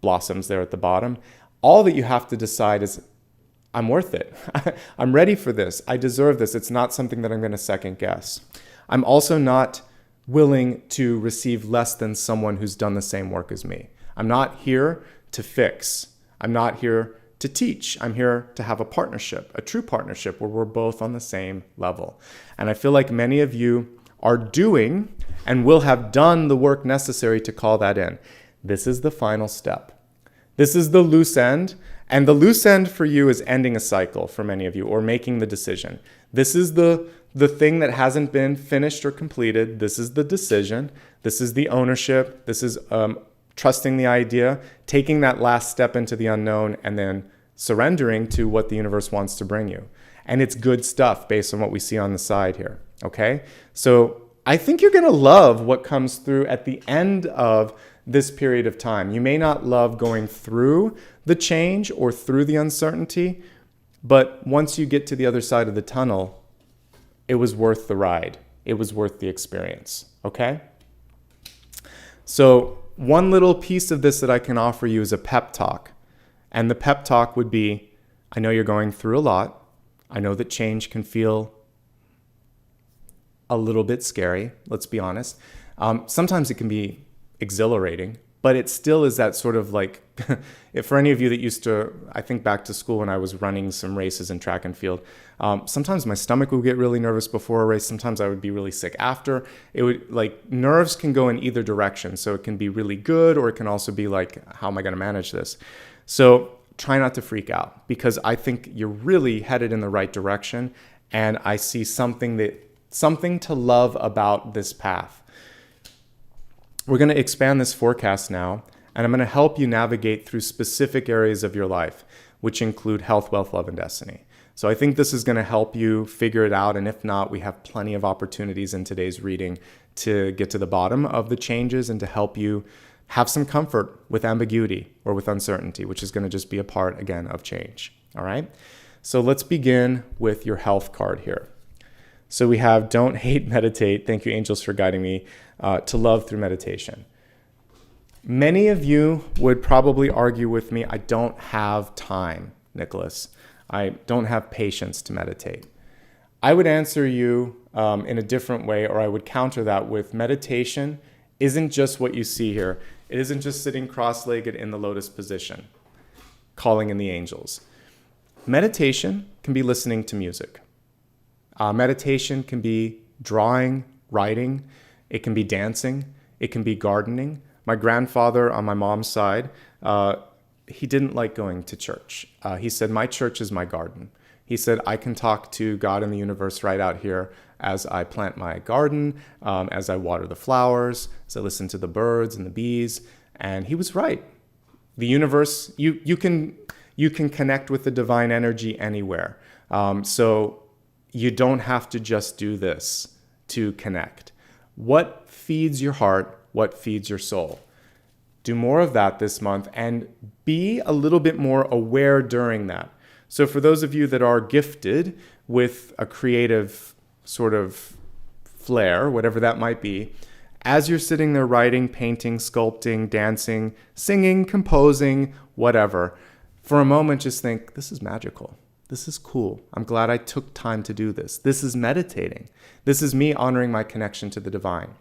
Speaker 1: blossoms there at the bottom. All that you have to decide is, I'm worth it. I'm ready for this. I deserve this. It's not something that I'm going to second guess. I'm also not willing to receive less than someone who's done the same work as me. I'm not here to fix. I'm not here to teach. I'm here to have a partnership, a true partnership where we're both on the same level. And I feel like many of you are doing and will have done the work necessary to call that in. This is the final step. This is the loose end. And the loose end for you is ending a cycle for many of you, or making the decision. This is the thing that hasn't been finished or completed. This is the decision. This is the ownership. This is trusting the idea, taking that last step into the unknown, and then surrendering to what the universe wants to bring you. And it's good stuff based on what we see on the side here, okay? So I think you're gonna love what comes through at the end of this period of time. You may not love going through the change or through the uncertainty, but once you get to the other side of the tunnel, it was worth the ride. It was worth the experience, okay? So one little piece of this that I can offer you is a pep talk. And the pep talk would be, I know you're going through a lot. I know that change can feel a little bit scary, let's be honest. Sometimes it can be exhilarating, but it still is that sort of like, if for any of you that used to, I think back to school when I was running some races in track and field, sometimes my stomach would get really nervous before a race. Sometimes I would be really sick after. It would, like, nerves can go in either direction. So it can be really good, or it can also be like, how am I going to manage this? So try not to freak out, because I think you're really headed in the right direction. And I see something to love about this path. We're going to expand this forecast now, and I'm going to help you navigate through specific areas of your life, which include health, wealth, love, and destiny. So I think this is going to help you figure it out, and if not, we have plenty of opportunities in today's reading to get to the bottom of the changes and to help you have some comfort with ambiguity or with uncertainty, which is going to just be a part, again, of change. All right? So let's begin with your health card here. So we have don't hate, meditate. Thank you, angels, for guiding me to love through meditation. Many of you would probably argue with me, I don't have time, Nicholas. I don't have patience to meditate. I would answer you in a different way, or I would counter that with meditation isn't just what you see here. It isn't just sitting cross-legged in the lotus position, calling in the angels. Meditation can be listening to music. Meditation can be drawing, writing. It can be dancing. It can be gardening. My grandfather on my mom's side, he didn't like going to church. He said, my church is my garden. He said, I can talk to God and the universe right out here as I plant my garden, as I water the flowers, as I listen to the birds and the bees. And he was right. The universe, you can connect with the divine energy anywhere. So you don't have to just do this to connect. What feeds your heart? What feeds your soul? Do more of that this month and be a little bit more aware during that. So for those of you that are gifted with a creative sort of flair, whatever that might be, as you're sitting there writing, painting, sculpting, dancing, singing, composing, whatever, for a moment just think, this is magical. This is cool. I'm glad I took time to do this. This is meditating. This is me honoring my connection to the divine.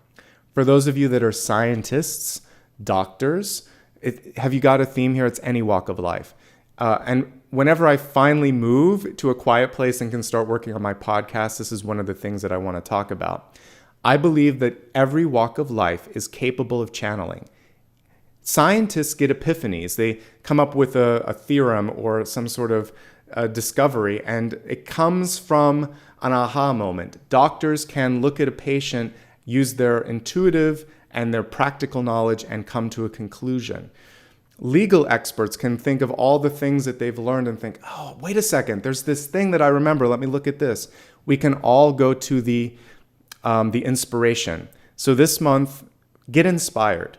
Speaker 1: For those of you that are scientists, doctors, have you got a theme here? It's any walk of life. And whenever I finally move to a quiet place and can start working on my podcast, this is one of the things that I want to talk about. I believe that every walk of life is capable of channeling. Scientists get epiphanies. They come up with a theorem or some sort of discovery, and it comes from an aha moment. Doctors can look at a patient, use their intuitive and their practical knowledge, and come to a conclusion. Legal experts can think of all the things that they've learned and think, oh, wait a second, there's this thing that I remember. Let me look at this. We can all go to the inspiration. So this month, get inspired.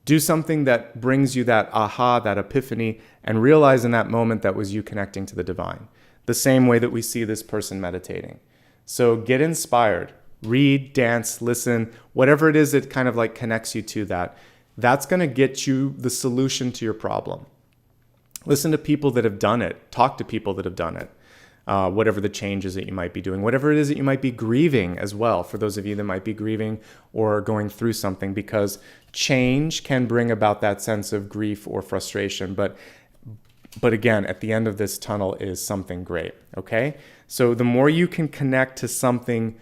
Speaker 1: Do something that brings you that aha, that epiphany, and realize in that moment that was you connecting to the divine. The same way that we see this person meditating. So get inspired. Read, dance, listen, whatever it is that kind of like connects you to that. That's going to get you the solution to your problem. Listen to people that have done it. Talk to people that have done it. Whatever the changes that you might be doing, whatever it is that you might be grieving as well, for those of you that might be grieving or going through something, because change can bring about that sense of grief or frustration. But again, at the end of this tunnel is something great, okay? So the more you can connect to something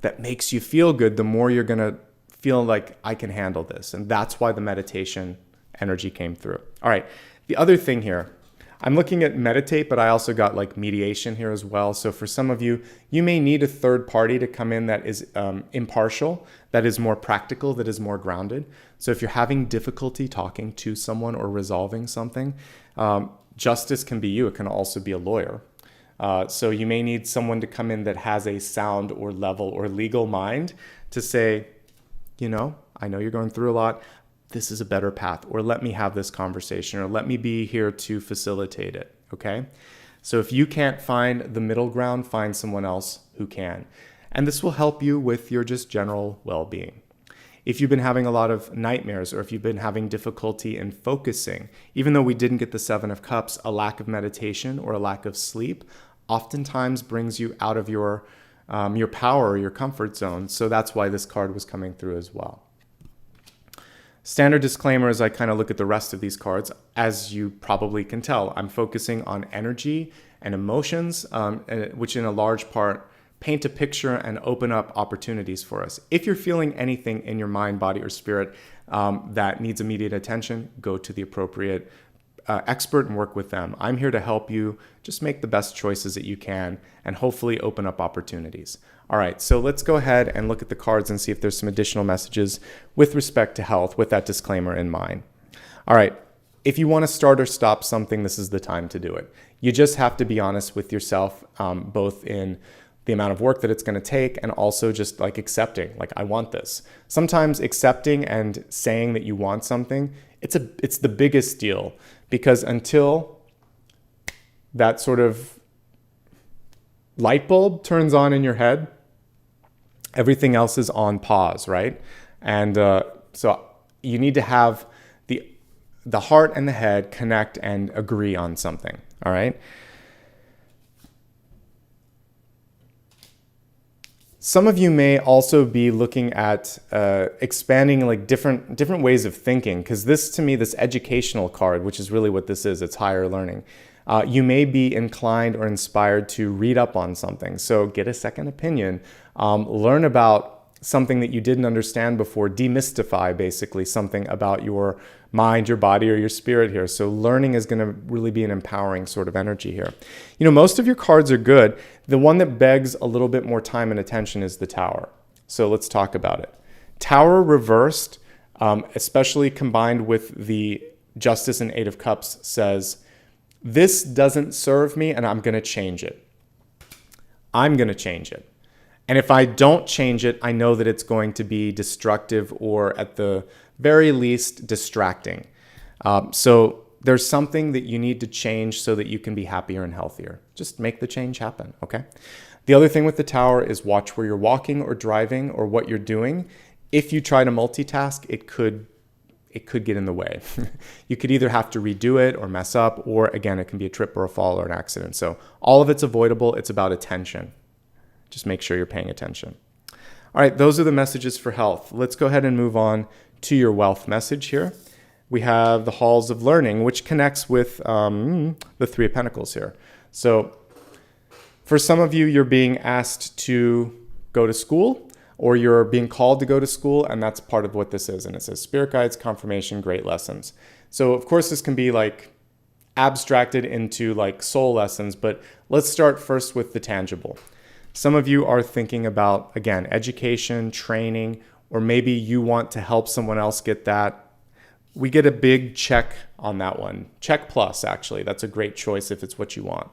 Speaker 1: that makes you feel good, the more you're going to feel like, I can handle this. And that's why the meditation energy came through. All right, the other thing here, I'm looking at meditate, but I also got like mediation here as well. So for some of you, you may need a third party to come in that is impartial, that is more practical, that is more grounded. So if you're having difficulty talking to someone or resolving something, justice can be you. It can also be a lawyer. So you may need someone to come in that has a sound or level or legal mind to say, you know, I know you're going through a lot. This is a better path, or let me have this conversation, or let me be here to facilitate it, okay? So if you can't find the middle ground, find someone else who can. And this will help you with your just general well-being. If you've been having a lot of nightmares, or if you've been having difficulty in focusing, even though we didn't get the Seven of Cups, a lack of meditation or a lack of sleep oftentimes brings you out of your power, your comfort zone. So that's why this card was coming through as well. Standard disclaimer as I kind of look at the rest of these cards, as you probably can tell, I'm focusing on energy and emotions, which in a large part paint a picture and open up opportunities for us. If you're feeling anything in your mind, body, or spirit that needs immediate attention, go to the appropriate expert and work with them. I'm here to help you just make the best choices that you can and hopefully open up opportunities. All right, so let's go ahead and look at the cards and see if there's some additional messages with respect to health with that disclaimer in mind. All right, if you want to start or stop something, this is the time to do it. You just have to be honest with yourself, both in the amount of work that it's going to take and also just like accepting, like, I want this. Sometimes accepting and saying that you want something, it's the biggest deal, because until that sort of light bulb turns on in your head, everything else is on pause, right? And so you need to have the heart and the head connect and agree on something, all right? Some of you may also be looking at expanding like different ways of thinking, because this, to me, this educational card, which is really what this is, it's higher learning. You may be inclined or inspired to read up on something. So get a second opinion, learn about something that you didn't understand before, demystify basically something about your mind, your body, or your spirit here. So learning is going to really be an empowering sort of energy here. You know, most of your cards are good. The one that begs a little bit more time and attention is the Tower. So let's talk about it. Tower reversed, especially combined with the Justice and Eight of Cups, says, this doesn't serve me and I'm going to change it. I'm going to change it. And if I don't change it, I know that it's going to be destructive or at the very least distracting. So there's something that you need to change so that you can be happier and healthier. Just make the change happen, okay? The other thing with the Tower is watch where you're walking or driving or what you're doing. If you try to multitask, it could get in the way. You could either have to redo it or mess up, or again, it can be a trip or a fall or an accident. So all of it's avoidable. It's about attention. Just make sure you're paying attention. All right, those are the messages for health. Let's go ahead and move on to your wealth message here. We have the Halls of Learning, which connects with the Three of Pentacles here. So for some of you, you're being asked to go to school, or you're being called to go to school, and that's part of what this is. And it says Spirit Guides, Confirmation, Great Lessons. So of course, this can be like abstracted into like soul lessons, but let's start first with the tangible. Some of you are thinking about, again, education, training, or maybe you want to help someone else get that. We get a big check on that one. Check plus, actually. That's a great choice if it's what you want.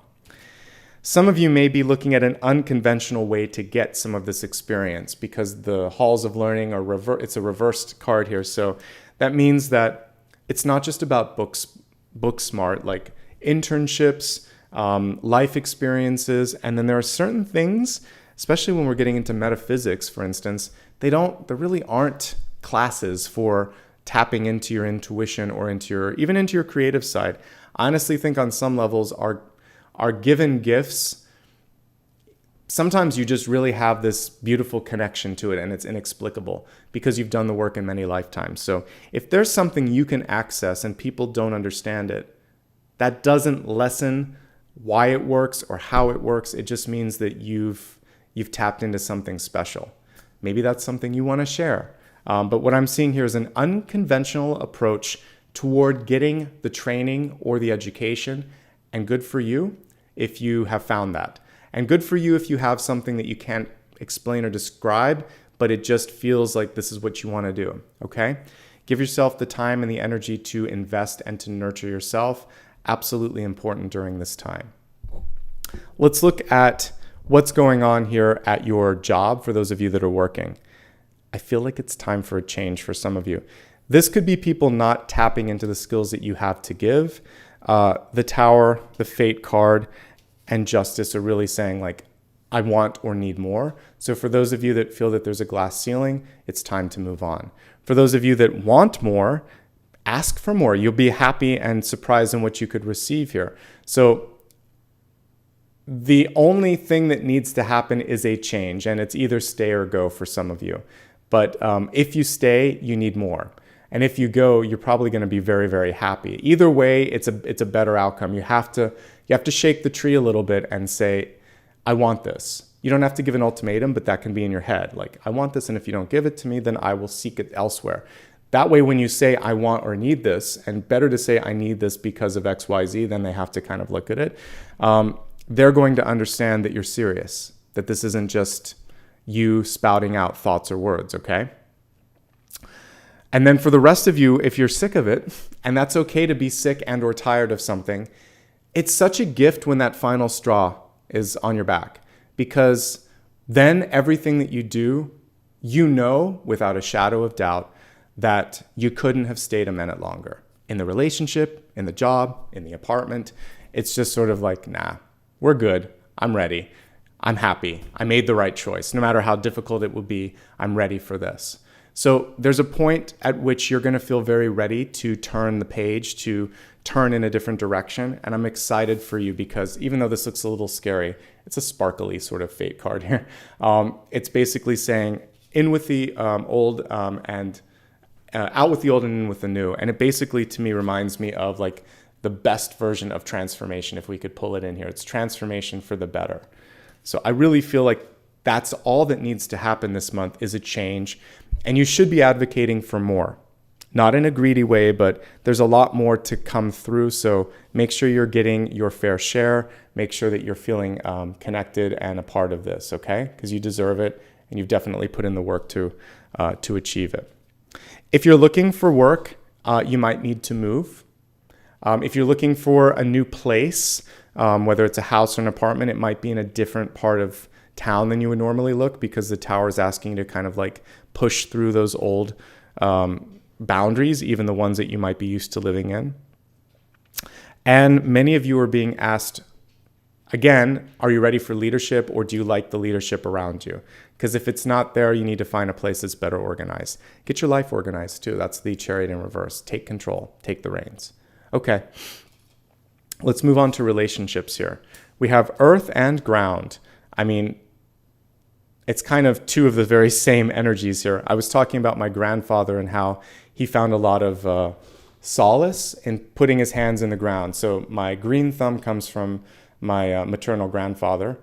Speaker 1: Some of you may be looking at an unconventional way to get some of this experience, because the Halls of Learning are it's a reversed card here. So That means that it's not just about book smart, like internships, life experiences, and then there are certain things, especially when we're getting into metaphysics, for instance, there really aren't classes for tapping into your intuition or even into your creative side. I honestly think on some levels our given gifts, sometimes you just really have this beautiful connection to it and it's inexplicable because you've done the work in many lifetimes. So if there's something you can access and people don't understand it, that doesn't lessen why it works or how it works. It just means that you've tapped into something special. Maybe that's something you want to share. But what I'm seeing here is an unconventional approach toward getting the training or the education, and good for you if you have found that. And good for you if you have something that you can't explain or describe, but it just feels like this is what you want to do, okay? Give yourself the time and the energy to invest and to nurture yourself. Absolutely important during this time. Let's look at what's going on here at your job for those of you that are working. I feel like it's time for a change for some of you. This could be people not tapping into the skills that you have to give. The Tower, the Fate card, and Justice are really saying like, I want or need more. So for those of you that feel that there's a glass ceiling, it's time to move on. For those of you that want more, ask for more. You'll be happy and surprised in what you could receive here. So the only thing that needs to happen is a change, and it's either stay or go for some of you. But if you stay, you need more. And if you go, you're probably going to be very, very happy. Either way, it's a better outcome. You have to shake the tree a little bit and say, I want this. You don't have to give an ultimatum, but that can be in your head. Like, I want this, and if you don't give it to me, then I will seek it elsewhere. That way, when you say, I want or need this, and better to say, I need this because of X, Y, Z, then they have to kind of look at it. They're going to understand that you're serious, that this isn't just you spouting out thoughts or words, okay? And then for the rest of you, if you're sick of it, and that's okay to be sick and or tired of something, it's such a gift when that final straw is on your back, because then everything that you do, you know without a shadow of doubt that you couldn't have stayed a minute longer. In the relationship, in the job, in the apartment, it's just sort of like, nah, we're good. I'm ready. I'm happy. I made the right choice. No matter how difficult it will be, I'm ready for this. So there's a point at which you're going to feel very ready to turn the page, to turn in a different direction. And I'm excited for you because even though this looks a little scary, it's a sparkly sort of fate card here. It's basically saying in with the old and out with the old and in with the new. And it basically, to me, reminds me of like the best version of transformation, if we could pull it in here. It's transformation for the better. So I really feel like that's all that needs to happen this month is a change. And you should be advocating for more. Not in a greedy way, but there's a lot more to come through. So make sure you're getting your fair share. Make sure that you're feeling connected and a part of this, okay? Because you deserve it, and you've definitely put in the work to achieve it. If you're looking for work, you might need to move. If you're looking for a new place, whether it's a house or an apartment, it might be in a different part of town than you would normally look because the tower is asking you to kind of like push through those old boundaries, even the ones that you might be used to living in. And many of you are being asked, again, are you ready for leadership or do you like the leadership around you? Because if it's not there, you need to find a place that's better organized. Get your life organized too. That's the Chariot in reverse. Take control. Take the reins. Okay. Let's move on to relationships here. We have earth and ground. I mean, it's kind of two of the very same energies here. I was talking about my grandfather and how he found a lot of solace in putting his hands in the ground. So my green thumb comes from my maternal grandfather,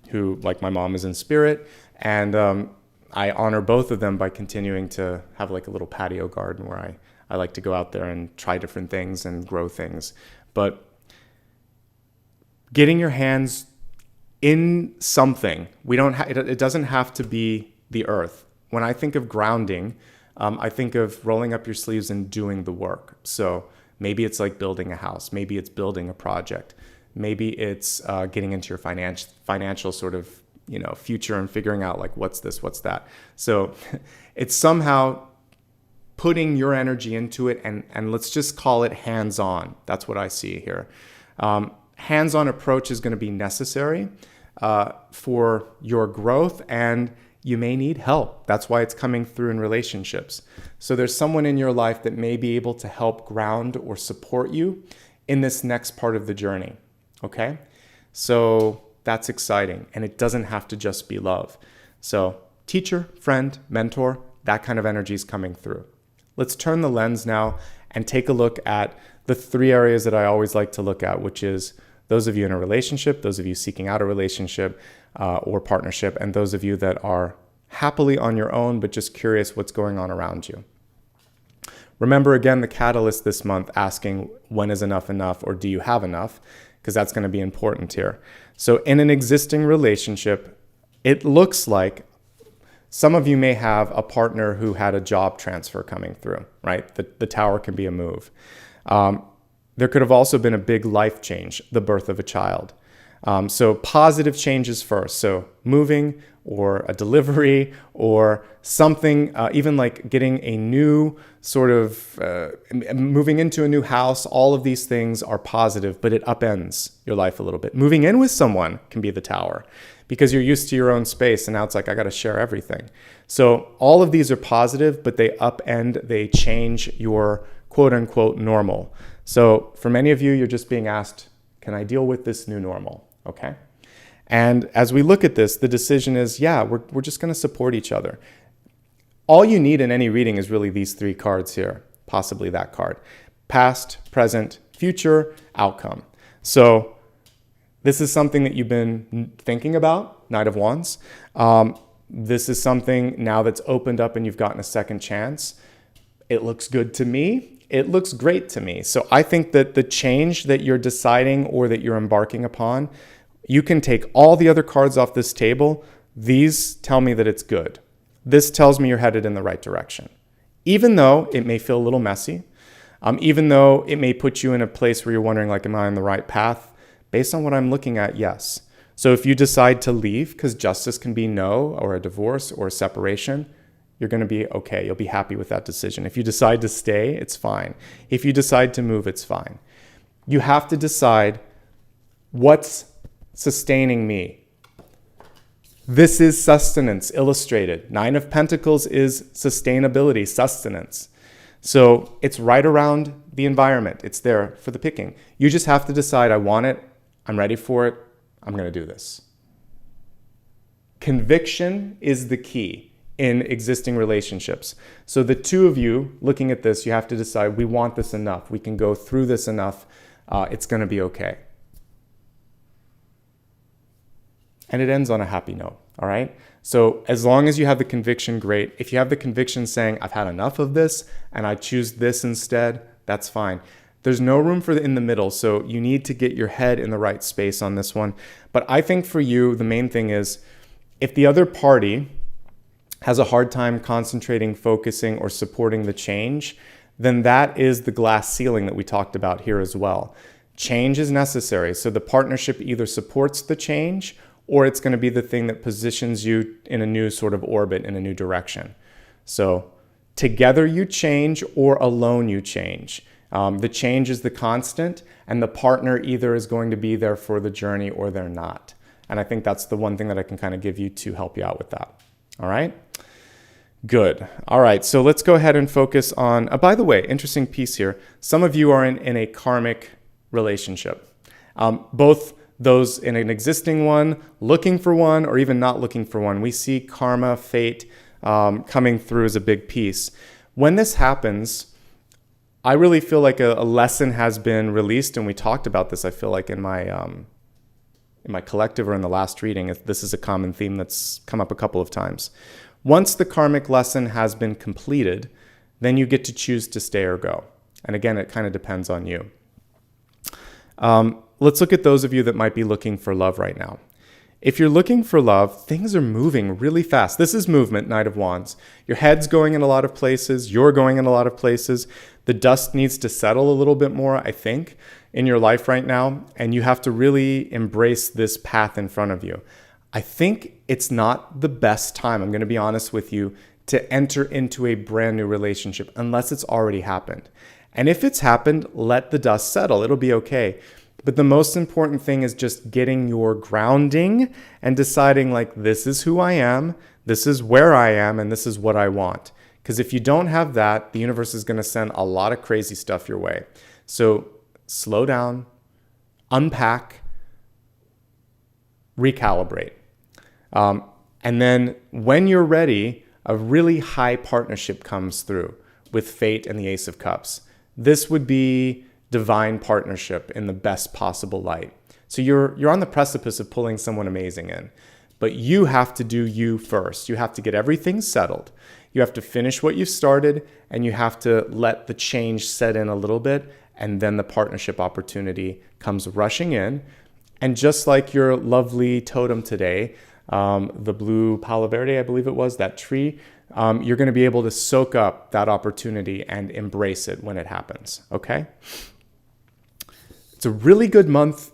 Speaker 1: who, like my mom, is in spirit. And I honor both of them by continuing to have like a little patio garden where I like to go out there and try different things and grow things. But getting your hands in something, it doesn't have to be the earth. When I think of grounding, I think of rolling up your sleeves and doing the work. So maybe it's like building a house. Maybe it's building a project. Maybe it's getting into your financial sort of, future and figuring out like, what's this, what's that. So it's somehow putting your energy into it, and let's just call it hands-on. That's what I see here. Hands-on approach is going to be necessary for your growth, and you may need help. That's why it's coming through in relationships. So there's someone in your life that may be able to help ground or support you in this next part of the journey, okay? So that's exciting, and it doesn't have to just be love. So teacher, friend, mentor, that kind of energy is coming through. Let's turn the lens now and take a look at the 3 areas that I always like to look at, which is those of you in a relationship, those of you seeking out a relationship or partnership, and those of you that are happily on your own but just curious what's going on around you. Remember, again, the catalyst this month asking, when is enough enough, or do you have enough? Because that's going to be important here. So in an existing relationship, it looks like some of you may have a partner who had a job transfer coming through, right? The tower can be a move. There could have also been a big life change, the birth of a child. So positive changes first. So moving or a delivery or something, even like getting a new sort of, moving into a new house, all of these things are positive, but it upends your life a little bit. Moving in with someone can be the tower because you're used to your own space and now it's like, I got to share everything. So all of these are positive, but they upend, they change your quote unquote normal. So for many of you, you're just being asked, can I deal with this new normal? Okay. And as we look at this, the decision is, yeah, we're just going to support each other. All you need in any reading is really these 3 cards here, possibly that card. Past, present, future, outcome. So this is something that you've been thinking about, Knight of Wands. This is something now that's opened up and you've gotten a second chance. It looks good to me. It looks great to me. So I think that the change that you're deciding or that you're embarking upon, you can take all the other cards off this table. These tell me that it's good. This tells me you're headed in the right direction. Even though it may feel a little messy, even though it may put you in a place where you're wondering, like, am I on the right path? Based on what I'm looking at, yes. So if you decide to leave, because justice can be no, or a divorce or a separation, you're going to be okay. You'll be happy with that decision. If you decide to stay, it's fine. If you decide to move, it's fine. You have to decide what's sustaining me. This is sustenance illustrated. 9 of Pentacles is sustainability, sustenance. So it's right around the environment. It's there for the picking. You just have to decide, I want it, I'm ready for it, I'm going to do this. Conviction is the key in existing relationships. So the 2 of you looking at this, you have to decide, we want this enough. We can go through this enough. It's going to be okay. And it ends on a happy note, all right? So as long as you have the conviction, great. If you have the conviction saying, I've had enough of this and I choose this instead, that's fine. There's no room for in the middle, so you need to get your head in the right space on this one. But I think for you, the main thing is, if the other party has a hard time concentrating, focusing, or supporting the change, then that is the glass ceiling that we talked about here as well. Change is necessary. So the partnership either supports the change or it's going to be the thing that positions you in a new sort of orbit, in a new direction. So together you change or alone you change. The change is the constant, and the partner either is going to be there for the journey or they're not. And I think that's the one thing that I can kind of give you to help you out with that. All right? Good. All right, so let's go ahead and focus on, by the way, interesting piece here. Some of you are in a karmic relationship. Both those in an existing one, looking for one, or even not looking for one. We see karma, fate coming through as a big piece. When this happens, I really feel like a lesson has been released, and we talked about this, I feel like, in my collective or in the last reading. This is a common theme that's come up a couple of times. Once the karmic lesson has been completed, then you get to choose to stay or go. And again, it kind of depends on you. Let's look at those of you that might be looking for love right now. If you're looking for love, things are moving really fast. This is movement, Knight of Wands. Your head's going in a lot of places. You're going in a lot of places. The dust needs to settle a little bit more, I think, in your life right now. And you have to really embrace this path in front of you. I think it's not the best time, I'm going to be honest with you, to enter into a brand new relationship unless it's already happened. And if it's happened, let the dust settle. It'll be okay. But the most important thing is just getting your grounding and deciding like, this is who I am, this is where I am, and this is what I want. Because if you don't have that, the universe is going to send a lot of crazy stuff your way. So slow down, unpack, recalibrate. And then when you're ready, a really high partnership comes through with Fate and the Ace of Cups. This would be divine partnership in the best possible light. So you're on the precipice of pulling someone amazing in, but you have to do you first. You have to get everything settled. You have to finish what you've started, and you have to let the change set in a little bit, and then the partnership opportunity comes rushing in. And just like your lovely totem today, the Blue Palo Verde, I believe it was, that tree, you're going to be able to soak up that opportunity and embrace it when it happens, okay? It's a really good month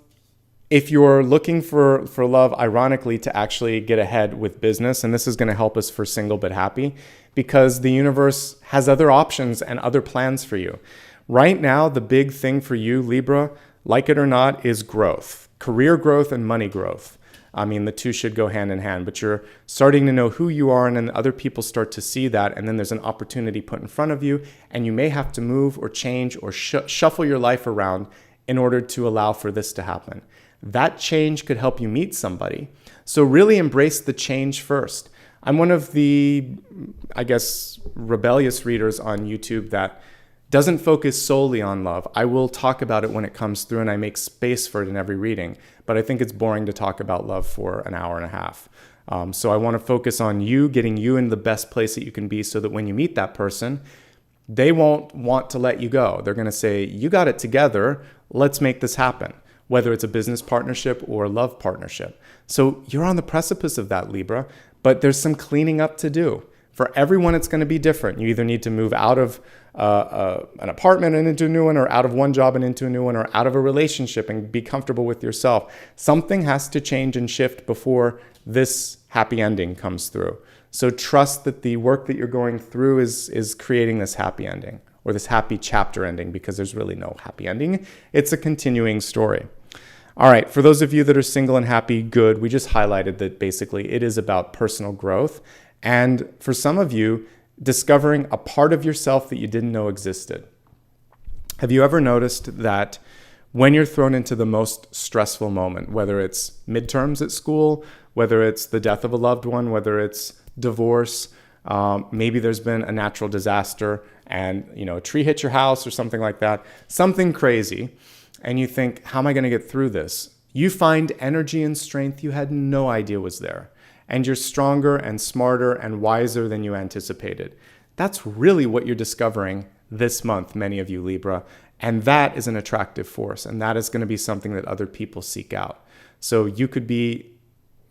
Speaker 1: if you're looking for love, ironically, to actually get ahead with business. And this is going to help us for single but happy, because the universe has other options and other plans for you. Right now, the big thing for you, Libra, like it or not, is growth, career growth and money growth. I mean, the two should go hand in hand, but you're starting to know who you are, and then other people start to see that, and then there's an opportunity put in front of you, and you may have to move or change or shuffle your life around in order to allow for this to happen. That change could help you meet somebody. So really embrace the change first. I'm one of the, I guess, rebellious readers on YouTube that doesn't focus solely on love. I will talk about it when it comes through, and I make space for it in every reading, but I think it's boring to talk about love for an hour and a half. So I want to focus on you, getting you in the best place that you can be, so that when you meet that person, they won't want to let you go. They're going to say, you got it together, let's make this happen, whether it's a business partnership or a love partnership. So you're on the precipice of that, Libra, but there's some cleaning up to do. For everyone, it's going to be different. You either need to move out of an apartment and into a new one, or out of one job and into a new one, or out of a relationship and be comfortable with yourself. Something has to change and shift before this happy ending comes through. So trust that the work that you're going through is creating this happy ending, or this happy chapter ending, because there's really no happy ending. It's a continuing story. All right, for those of you that are single and happy, good. We just highlighted that basically it is about personal growth. And for some of you, discovering a part of yourself that you didn't know existed. Have you ever noticed that when you're thrown into the most stressful moment, whether it's midterms at school, whether it's the death of a loved one, whether it's divorce, maybe there's been a natural disaster and a tree hit your house or something like that, something crazy, and you think, how am I going to get through this? You find energy and strength you had no idea was there. And you're stronger and smarter and wiser than you anticipated. That's really what you're discovering this month, many of you, Libra. And that is an attractive force. And that is going to be something that other people seek out. So you could be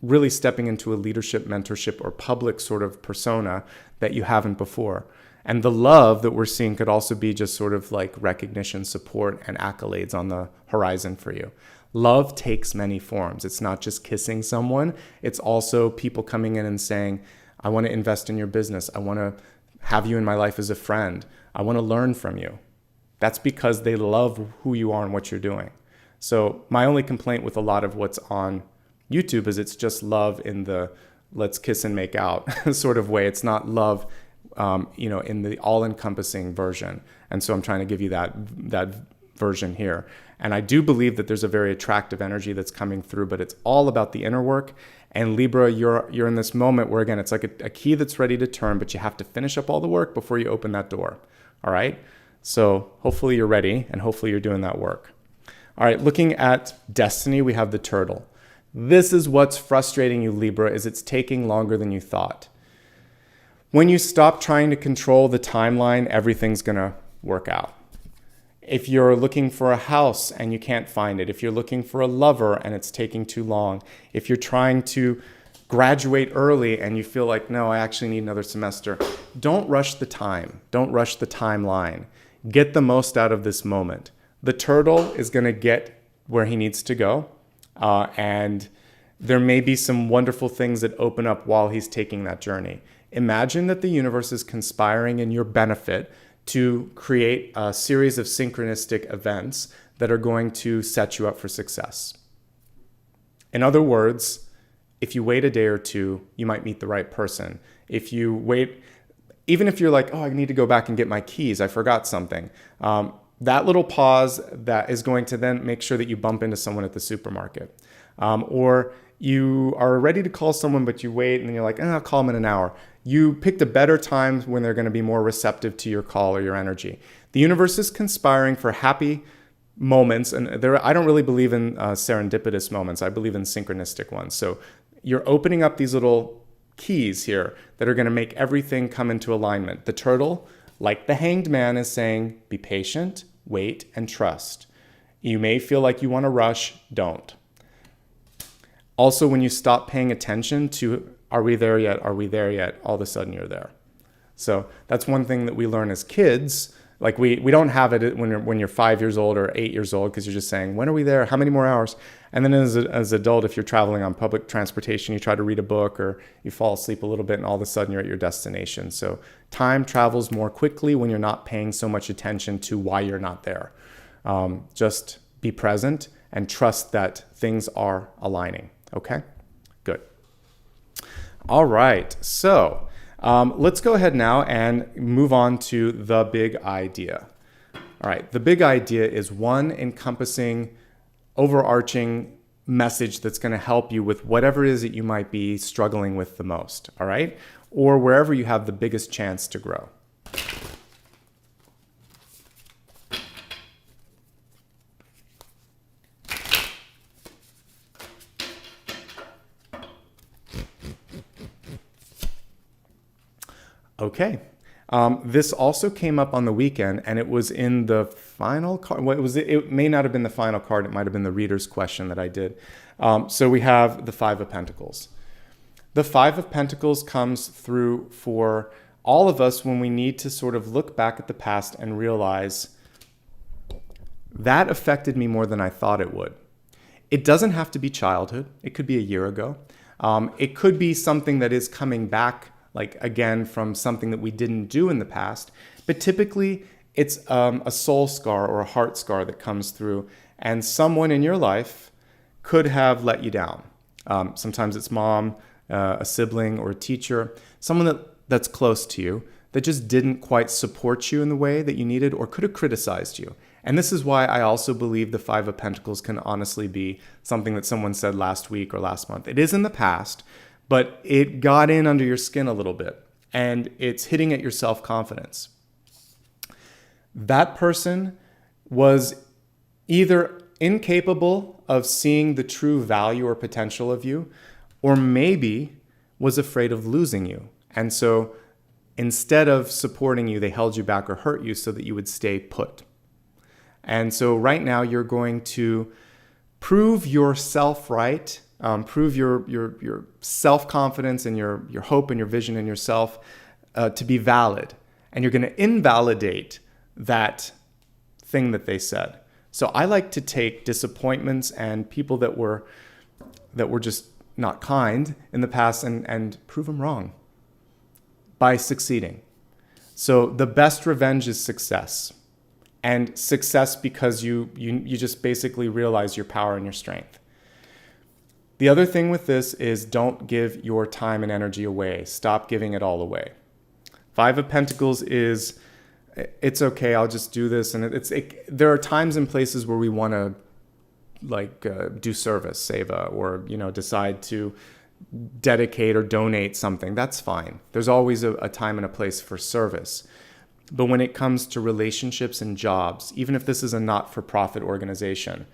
Speaker 1: really stepping into a leadership, mentorship, or public sort of persona that you haven't before. And the love that we're seeing could also be just sort of like recognition, support, and accolades on the horizon for you. Love takes many forms. It's not just kissing someone. It's also people coming in and saying, I want to invest in your business. I want to have you in my life as a friend. I want to learn from you. That's because they love who you are and what you're doing. So my only complaint with a lot of what's on YouTube is it's just love in the let's kiss and make out sort of way. It's not love, in the all-encompassing version. And so I'm trying to give you that version here. And I do believe that there's a very attractive energy that's coming through, but it's all about the inner work. And Libra, you're in this moment where, again, it's like a key that's ready to turn, but you have to finish up all the work before you open that door. All right? So hopefully you're ready, and hopefully you're doing that work. All right, looking at destiny, we have the turtle. This is what's frustrating you, Libra, is it's taking longer than you thought. When you stop trying to control the timeline, everything's going to work out. If you're looking for a house and you can't find it, if you're looking for a lover and it's taking too long, if you're trying to graduate early and you feel like, no, I actually need another semester, don't rush the time. Don't rush the timeline. Get the most out of this moment. The turtle is going to get where he needs to go, and there may be some wonderful things that open up while he's taking that journey. Imagine that the universe is conspiring in your benefit to create a series of synchronistic events that are going to set you up for success. In other words, if you wait a day or two, you might meet the right person. If you wait, even if you're like, oh, I need to go back and get my keys, I forgot something. That little pause that is going to then make sure that you bump into someone at the supermarket. Or you are ready to call someone, but you wait and then you're like, I'll call them in an hour. You picked a better time when they're going to be more receptive to your call or your energy. The universe is conspiring for happy moments, and I don't really believe in serendipitous moments. I believe in synchronistic ones. So you're opening up these little keys here that are going to make everything come into alignment. The turtle, like the hanged man, is saying, be patient, wait, and trust. You may feel like you want to rush, don't. Also, when you stop paying attention to, are we there yet? Are we there yet? All of a sudden you're there. So that's one thing that we learn as kids. Like we don't have it when you're 5 years old or 8 years old, because you're just saying, when are we there? How many more hours? And then as an adult, if you're traveling on public transportation, you try to read a book or you fall asleep a little bit and all of a sudden you're at your destination. So time travels more quickly when you're not paying so much attention to why you're not there. Just be present and trust that things are aligning. Okay, good. All right, so let's go ahead now and move on to the big idea. All right, the big idea is one encompassing, overarching message that's going to help you with whatever it is that you might be struggling with the most, all right? Or wherever you have the biggest chance to grow. Okay. This also came up on the weekend, and it was in the final card. Well, it may not have been the final card. It might have been the reader's question that I did. So we have the Five of Pentacles. The Five of Pentacles comes through for all of us when we need to sort of look back at the past and realize that affected me more than I thought it would. It doesn't have to be childhood. It could be a year ago. It could be something that is coming back, like again, from something that we didn't do in the past. But typically it's a soul scar or a heart scar that comes through, and someone in your life could have let you down. Sometimes it's mom, a sibling, or a teacher, someone that's close to you that just didn't quite support you in the way that you needed, or could have criticized you. And this is why I also believe the Five of Pentacles can honestly be something that someone said last week or last month. It is in the past, but it got in under your skin a little bit, and it's hitting at your self-confidence. That person was either incapable of seeing the true value or potential of you, or maybe was afraid of losing you. And so instead of supporting you, they held you back or hurt you so that you would stay put. And so right now you're going to prove yourself right, prove your self-confidence and your hope and your vision in yourself to be valid. And you're going to invalidate that thing that they said. So I like to take disappointments and people that were just not kind in the past and prove them wrong by succeeding. So the best revenge is success. And success because you just basically realize your power and your strength. The other thing with this is don't give your time and energy away. Stop giving it all away. Five of Pentacles is, it's okay, I'll just do this. And there are times and places where we want to do service, seva, or decide to dedicate or donate something. That's fine. There's always a time and a place for service. But when it comes to relationships and jobs, even if this is a not-for-profit organization,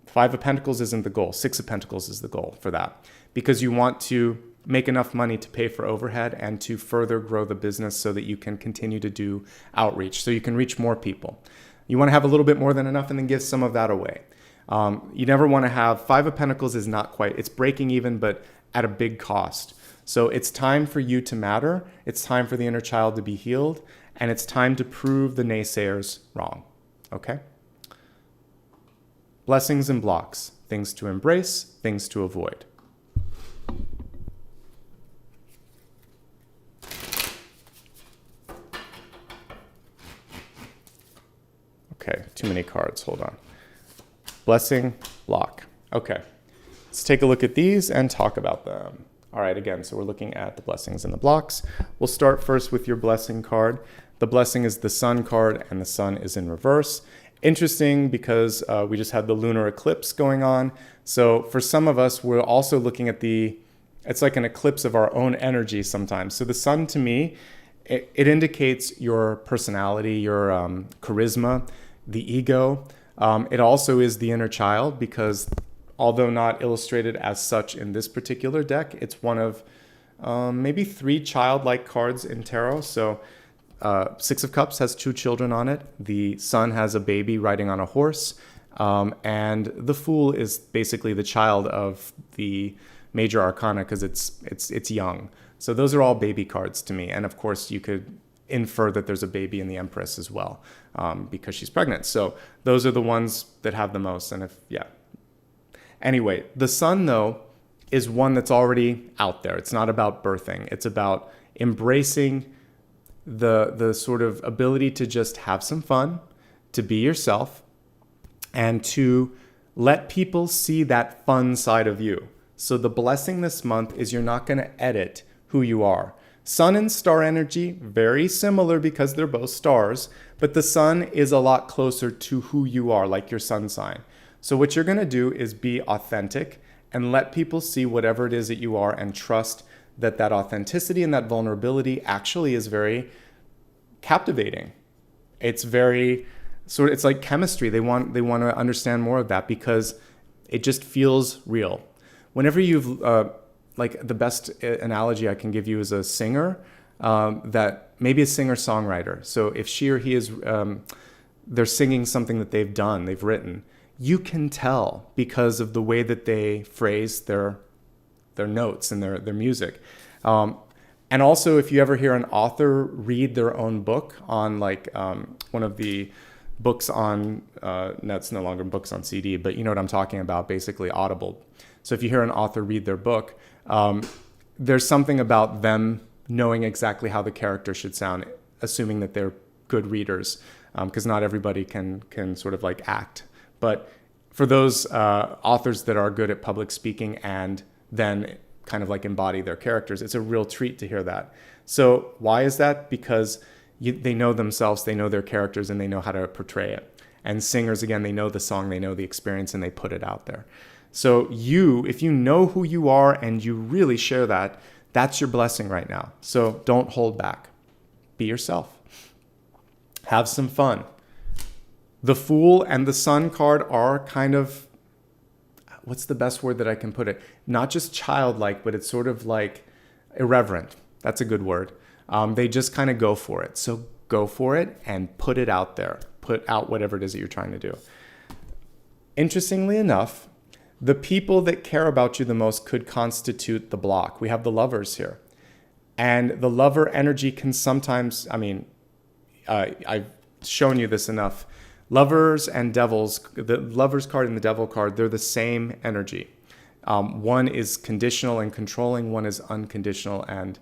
Speaker 1: Five of Pentacles isn't the goal. Six of Pentacles is the goal for that. Because you want to make enough money to pay for overhead and to further grow the business so that you can continue to do outreach, so you can reach more people. You want to have a little bit more than enough and then give some of that away. You never want to have, Five of Pentacles is not quite, it's breaking even, but at a big cost. So it's time for you to matter. It's time for the inner child to be healed. And it's time to prove the naysayers wrong, okay? Blessings and blocks, things to embrace, things to avoid. Okay, too many cards. Hold on. Blessing, block. Okay, let's take a look at these and talk about them. All right, again, so we're looking at the blessings and the blocks. We'll start first with your blessing card. The blessing is the sun card, and the sun is in reverse. Interesting because we just had the lunar eclipse going on. So for some of us, we're also looking at it's like an eclipse of our own energy sometimes. So the sun, to me, it indicates your personality, your charisma, the ego. It also is the inner child because although not illustrated as such in this particular deck, it's one of maybe 3 childlike cards in tarot. So 6 of Cups has 2 children on it. The Sun has a baby riding on a horse. And the Fool is basically the child of the major arcana because it's young. So those are all baby cards to me. And of course, you could infer that there's a baby in the Empress as well because she's pregnant. So those are the ones that have the most. And Anyway, the sun, though, is one that's already out there. It's not about birthing. It's about embracing the sort of ability to just have some fun, to be yourself, and to let people see that fun side of you. So the blessing this month is you're not going to edit who you are. Sun and star energy, very similar because they're both stars, but the sun is a lot closer to who you are, like your sun sign. So what you're going to do is be authentic and let people see whatever it is that you are and trust that that authenticity and that vulnerability actually is very captivating. It's very it's like chemistry. They want to understand more of that because it just feels real. Whenever you've like the best analogy I can give you is a singer that maybe a singer-songwriter. So if she or he is they're singing something that they've done, they've written, you can tell because of the way that they phrase their notes and their music. And also, if you ever hear an author read their own book on like one of the books on, that's no longer books on CD, but you know what I'm talking about, basically Audible. So if you hear an author read their book, there's something about them knowing exactly how the character should sound, assuming that they're good readers, because not everybody can sort of like act. But for those authors that are good at public speaking and then kind of like embody their characters, it's a real treat to hear that. So why is that? Because they know themselves, they know their characters, and they know how to portray it. And singers, again, they know the song, they know the experience, and they put it out there. So if you know who you are and you really share that, that's your blessing right now. So don't hold back. Be yourself. Have some fun. The Fool and the Sun card are kind of, what's the best word that I can put it? Not just childlike, but it's sort of like irreverent. That's a good word. They just kind of go for it. So go for it and put it out there. Put out whatever it is that you're trying to do. Interestingly enough, the people that care about you the most could constitute the block. We have the Lovers here. And the lover energy can sometimes, I've shown you this enough. Lovers and devils, the Lovers card and the Devil card, they're the same energy. One is conditional and controlling, one is unconditional and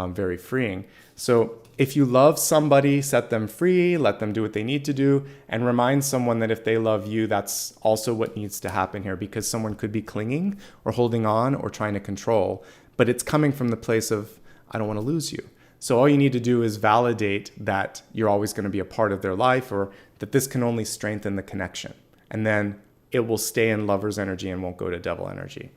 Speaker 1: very freeing. So if you love somebody, set them free, let them do what they need to do, and remind someone that if they love you, that's also what needs to happen here, because someone could be clinging or holding on or trying to control, but it's coming from the place of, I don't want to lose you. So all you need to do is validate that you're always going to be a part of their life, or that this can only strengthen the connection. And then it will stay in Lover's energy and won't go to Devil energy,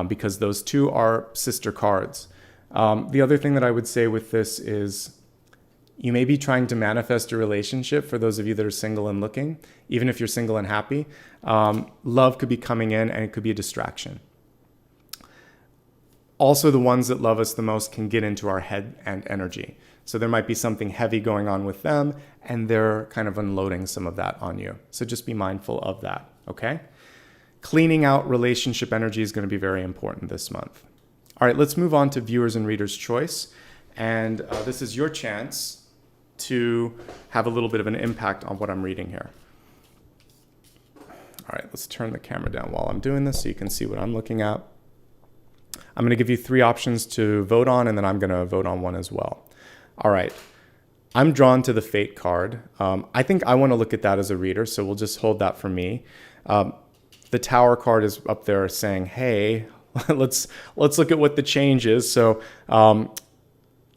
Speaker 1: because those two are sister cards. The other thing that I would say with this is you may be trying to manifest a relationship for those of you that are single and looking, even if you're single and happy. Love could be coming in and it could be a distraction. Also, the ones that love us the most can get into our head and energy. So there might be something heavy going on with them, and they're kind of unloading some of that on you. So just be mindful of that, okay? Cleaning out relationship energy is going to be very important this month. All right, let's move on to viewers and readers' choice. And this is your chance to have a little bit of an impact on what I'm reading here. All right, let's turn the camera down while I'm doing this so you can see what I'm looking at. I'm going to give you 3 options to vote on, and then I'm going to vote on one as well. All right. I'm drawn to the Fate card. I think I want to look at that as a reader, so we'll just hold that for me. The Tower card is up there saying, hey, let's look at what the change is. So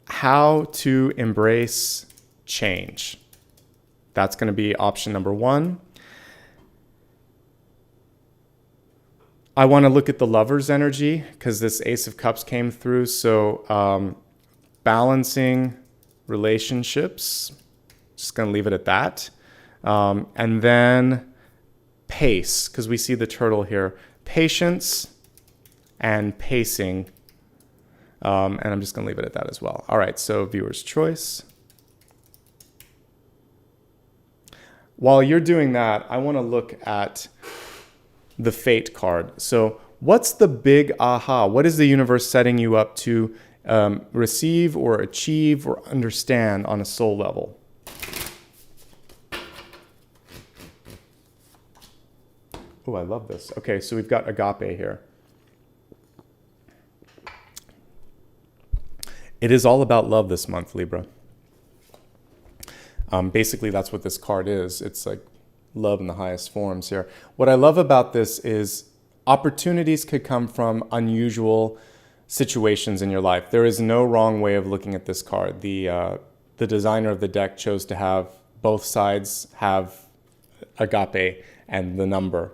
Speaker 1: how to embrace change. That's going to be option number 1. I want to look at the Lover's energy because this Ace of Cups came through. So balancing relationships, just going to leave it at that. And then pace, because we see the turtle here. Patience and pacing. And I'm just going to leave it at that as well. All right, so viewer's choice. While you're doing that, I want to look at the Fate card. So what's the big aha? What is the universe setting you up to receive or achieve or understand on a soul level? Oh, I love this. Okay, so we've got agape here. It is all about love this month, Libra. Basically, that's what this card is. It's like love in the highest forms here. What I love about this is opportunities could come from unusual situations in your life. There is no wrong way of looking at this card. The designer of the deck chose to have both sides have agape and the number.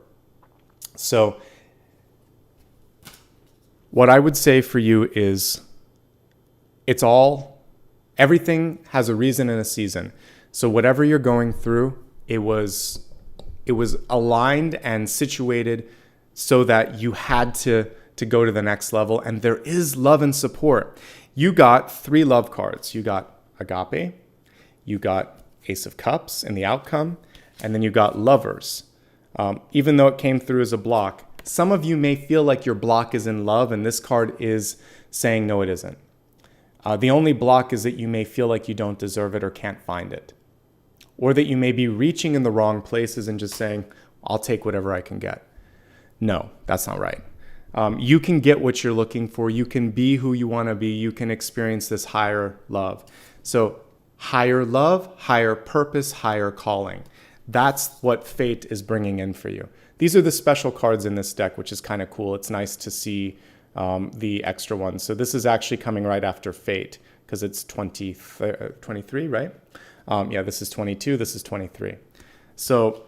Speaker 1: So what I would say for you is everything has a reason and a season. So whatever you're going through, it was aligned and situated so that you had to go to the next level. And there is love and support. You got 3 love cards. You got agape, you got Ace of Cups in the outcome, and then you got Lovers. Even though it came through as a block, some of you may feel like your block is in love, and this card is saying no, it isn't. The only block is that you may feel like you don't deserve it or can't find it. Or that you may be reaching in the wrong places and just saying, I'll take whatever I can get. No, that's not right. You can get what you're looking for. You can be who you want to be. You can experience this higher love. So higher love, higher purpose, higher calling. That's what Fate is bringing in for you. These are the special cards in this deck, which is kind of cool. It's nice to see the extra ones. So this is actually coming right after Fate because it's 23, right? Yeah, this is 22, this is 23. So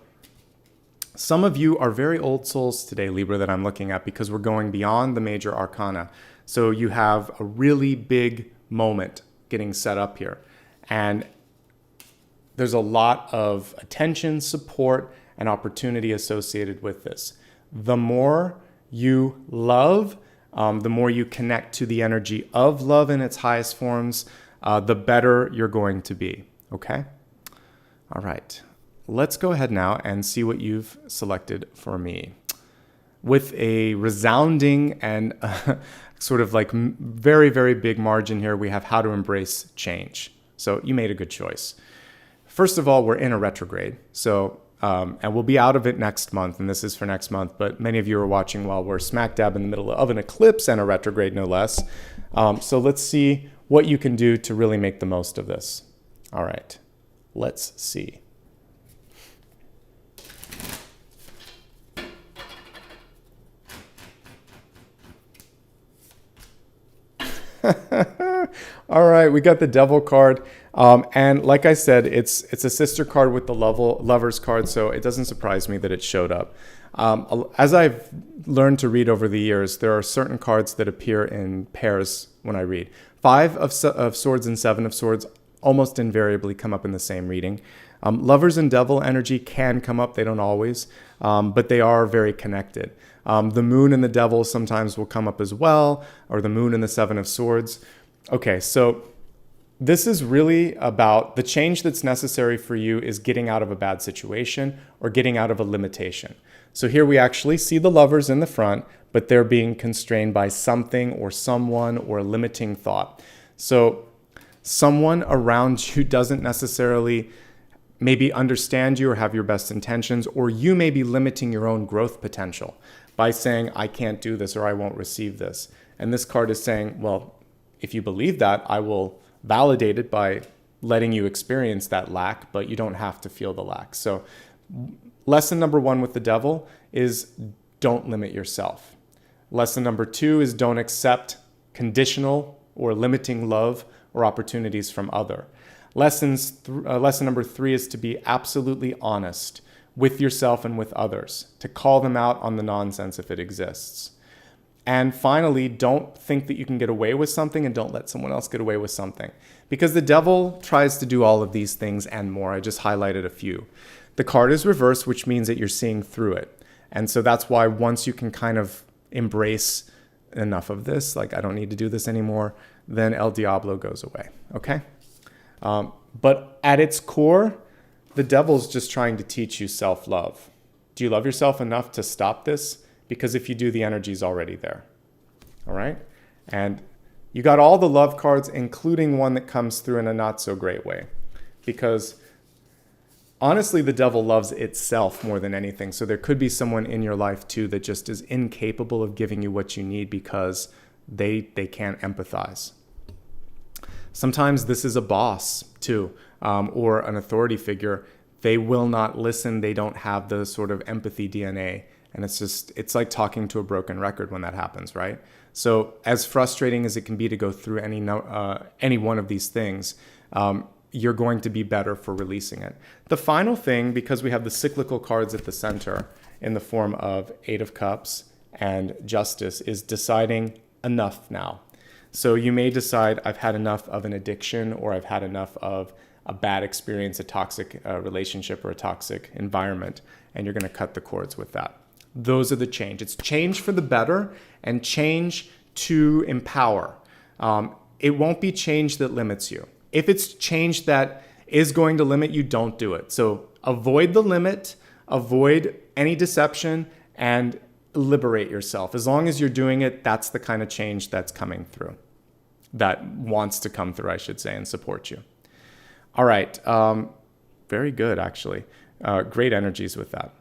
Speaker 1: some of you are very old souls today, Libra, that I'm looking at because we're going beyond the major arcana. So you have a really big moment getting set up here. And there's a lot of attention, support, and opportunity associated with this. The more you love, the more you connect to the energy of love in its highest forms, the better you're going to be. Okay? All right. Let's go ahead now and see what you've selected for me. With a resounding and sort of like very, very big margin here, we have how to embrace change. So you made a good choice. First of all, we're in a retrograde. So, and we'll be out of it next month, and this is for next month, but many of you are watching while we're smack dab in the middle of an eclipse and a retrograde, no less. So let's see what you can do to really make the most of this. All right, let's see. All right, we got the Devil card. And like I said, it's a sister card with the Lovers card, so it doesn't surprise me that it showed up. As I've learned to read over the years, there are certain cards that appear in pairs when I read. 5 of Swords and 7 of Swords almost invariably come up in the same reading. Lovers and Devil energy can come up, they don't always, but they are very connected. The Moon and the Devil sometimes will come up as well, or the Moon and the 7 of Swords. Okay, so this is really about the change that's necessary for you is getting out of a bad situation or getting out of a limitation. So here we actually see the Lovers in the front, but they're being constrained by something or someone or a limiting thought. So someone around you doesn't necessarily maybe understand you or have your best intentions, or you may be limiting your own growth potential by saying, I can't do this or I won't receive this. And this card is saying, well, if you believe that, I will validate it by letting you experience that lack, but you don't have to feel the lack. So lesson number 1 with the devil is don't limit yourself. Lesson number 2 is don't accept conditional or limiting love or opportunities from other. Lesson number 3 is to be absolutely honest with yourself and with others, to call them out on the nonsense if it exists. And finally, don't think that you can get away with something and don't let someone else get away with something. Because the devil tries to do all of these things and more. I just highlighted a few. The card is reversed, which means that you're seeing through it. And so that's why once you can kind of embrace enough of this, like I don't need to do this anymore, then El Diablo goes away, okay? But at its core, the devil's just trying to teach you self-love. Do you love yourself enough to stop this? Because if you do, the energy's already there, all right? And you got all the love cards, including one that comes through in a not so great way. Because honestly, the devil loves itself more than anything. So there could be someone in your life too that just is incapable of giving you what you need because they can't empathize. Sometimes this is a boss too, or an authority figure. They will not listen. They don't have the sort of empathy DNA. And it's like talking to a broken record when that happens, right? So as frustrating as it can be to go through any one of these things, you're going to be better for releasing it. The final thing, because we have the cyclical cards at the center in the form of 8 of Cups and Justice, is deciding enough now. So you may decide, I've had enough of an addiction, or I've had enough of a bad experience, a toxic relationship or a toxic environment, and you're going to cut the cords with that. Those are the change. It's change for the better and change to empower. It won't be change that limits you. If it's change that is going to limit you, don't do it. So avoid the limit, avoid any deception, and liberate yourself. As long as you're doing it, that's the kind of change that's coming through, that wants to come through, I should say, and support you. All right. Very good, actually. Great energies with that.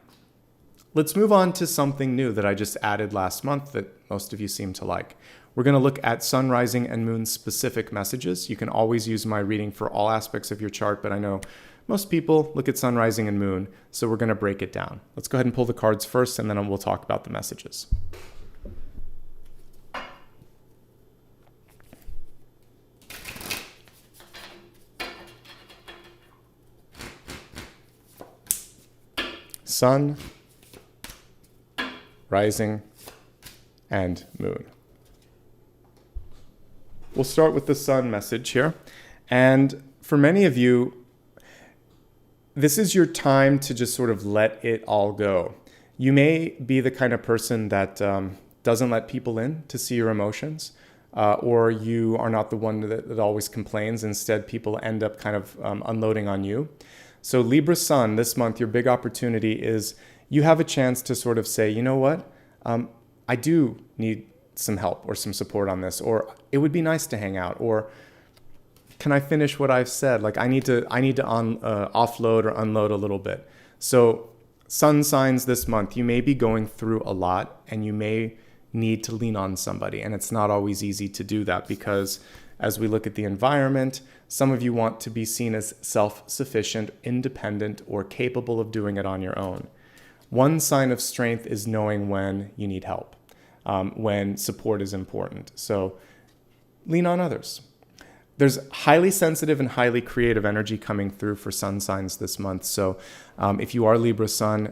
Speaker 1: Let's move on to something new that I just added last month that most of you seem to like. We're going to look at sun, rising, and moon specific messages. You can always use my reading for all aspects of your chart, but I know most people look at sun, rising, and moon, so we're going to break it down. Let's go ahead and pull the cards first, and then we'll talk about the messages. Sun, rising, and moon. We'll start with the sun message here. And for many of you, this is your time to just sort of let it all go. You may be the kind of person that doesn't let people in to see your emotions, or you are not the one that always complains. Instead, people end up kind of unloading on you. So Libra Sun, this month, your big opportunity is you have a chance to sort of say, you know what, I do need some help or some support on this, or it would be nice to hang out, or can I finish what I've said? Like I need to offload or unload a little bit. So sun signs this month, you may be going through a lot and you may need to lean on somebody. And it's not always easy to do that because as we look at the environment, some of you want to be seen as self-sufficient, independent, or capable of doing it on your own. One sign of strength is knowing when you need help, when support is important. So lean on others. There's highly sensitive and highly creative energy coming through for sun signs this month. So if you are Libra Sun,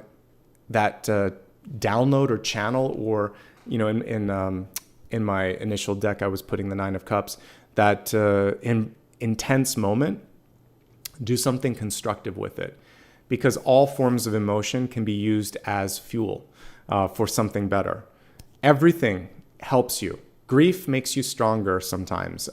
Speaker 1: that download or channel, or in my initial deck I was putting the 9 of Cups, that intense moment, do something constructive with it, because all forms of emotion can be used as fuel for something better. Everything helps you. Grief makes you stronger sometimes.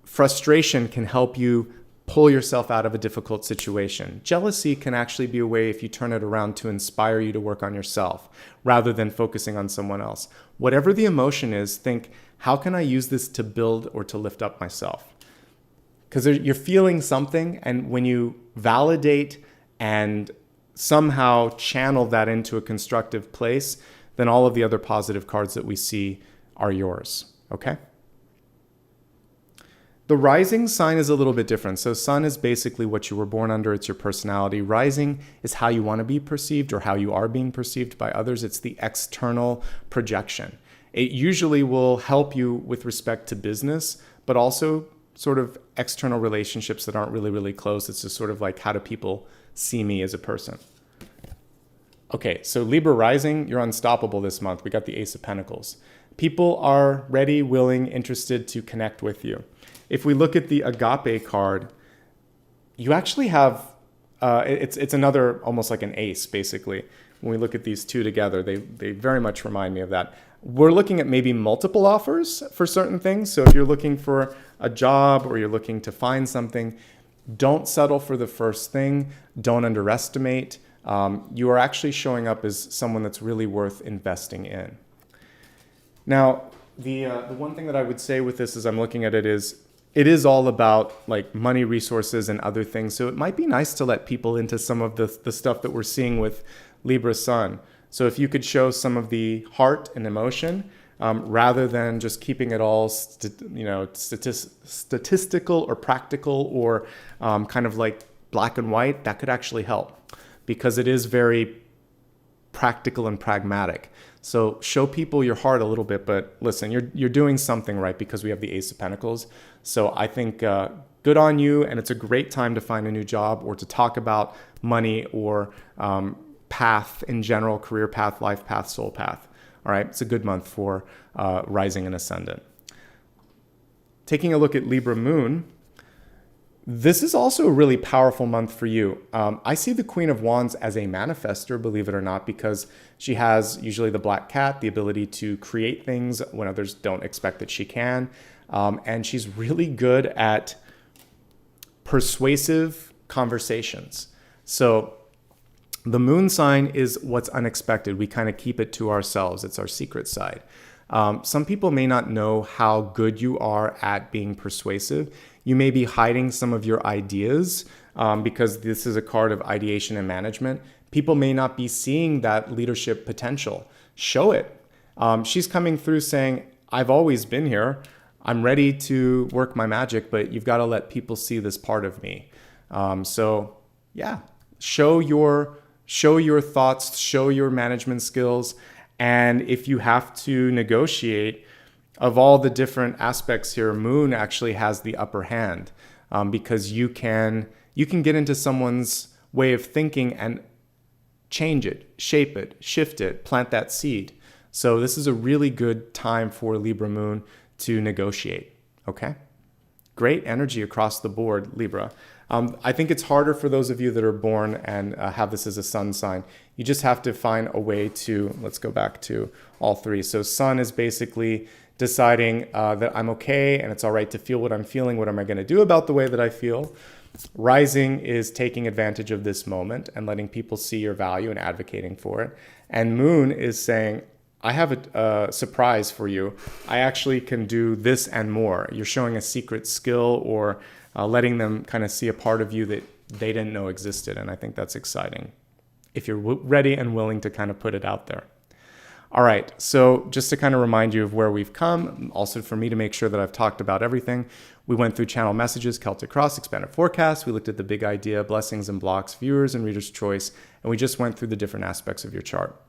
Speaker 1: Frustration can help you pull yourself out of a difficult situation. Jealousy can actually be a way, if you turn it around, to inspire you to work on yourself rather than focusing on someone else. Whatever the emotion is, think, how can I use this to build or to lift up myself? Because you're feeling something, and when you validate and somehow channel that into a constructive place, then all of the other positive cards that we see are yours, okay? The rising sign is a little bit different. So sun is basically what you were born under. It's your personality. Rising is how you want to be perceived or how you are being perceived by others. It's the external projection. It usually will help you with respect to business, but also sort of external relationships that aren't really, really close. It's just sort of like, how do people see me as a person? Okay, so Libra rising, you're unstoppable this month. We got the Ace of Pentacles. People are ready, willing, interested to connect with you. If we look at the Agape card, you actually have, it's another, almost like an ace, basically. When we look at these two together, they very much remind me of that. We're looking at maybe multiple offers for certain things. So if you're looking for a job or you're looking to find something, don't settle for the first thing. Don't underestimate. You are actually showing up as someone that's really worth investing in. Now, the one thing that I would say with this as I'm looking at it is all about like money, resources, and other things. So it might be nice to let people into some of the stuff that we're seeing with Libra Sun. So if you could show some of the heart and emotion, rather than just keeping it all statistical or practical or kind of like black and white, that could actually help, because it is very practical and pragmatic. So show people your heart a little bit, but listen, you're doing something right because we have the Ace of Pentacles. So I think good on you, and it's a great time to find a new job or to talk about money or path in general, career path, life path, soul path. All right, it's a good month for rising and ascendant. Taking a look at Libra moon, this is also a really powerful month for you. I see the Queen of Wands as a manifester, believe it or not, because she has usually the black cat, the ability to create things when others don't expect that she can. And she's really good at persuasive conversations. So the moon sign is what's unexpected. We kind of keep it to ourselves. It's our secret side. Some people may not know how good you are at being persuasive. You may be hiding some of your ideas because this is a card of ideation and management. People may not be seeing that leadership potential. Show it. She's coming through saying, I've always been here. I'm ready to work my magic, but you've got to let people see this part of me. So yeah, show your thoughts, show your management skills. And if you have to negotiate, of all the different aspects here, moon actually has the upper hand, because you can get into someone's way of thinking and change it, shape it, shift it, plant that seed. So this is a really good time for Libra moon to negotiate. Okay? Great energy across the board, Libra. I think it's harder for those of you that are born and have this as a sun sign. You just have to find a way to, let's go back to all three. So sun is basically deciding that I'm okay and it's all right to feel what I'm feeling. What am I going to do about the way that I feel? Rising is taking advantage of this moment and letting people see your value and advocating for it. And moon is saying, I have a surprise for you. I actually can do this and more. You're showing a secret skill or letting them kind of see a part of you that they didn't know existed. And I think that's exciting if you're ready and willing to kind of put it out there. All right, so just to kind of remind you of where we've come, also for me to make sure that I've talked about everything, we went through channel messages, Celtic Cross, expanded forecast. We looked at the big idea, blessings and blocks, viewers and reader's choice, and we just went through the different aspects of your chart.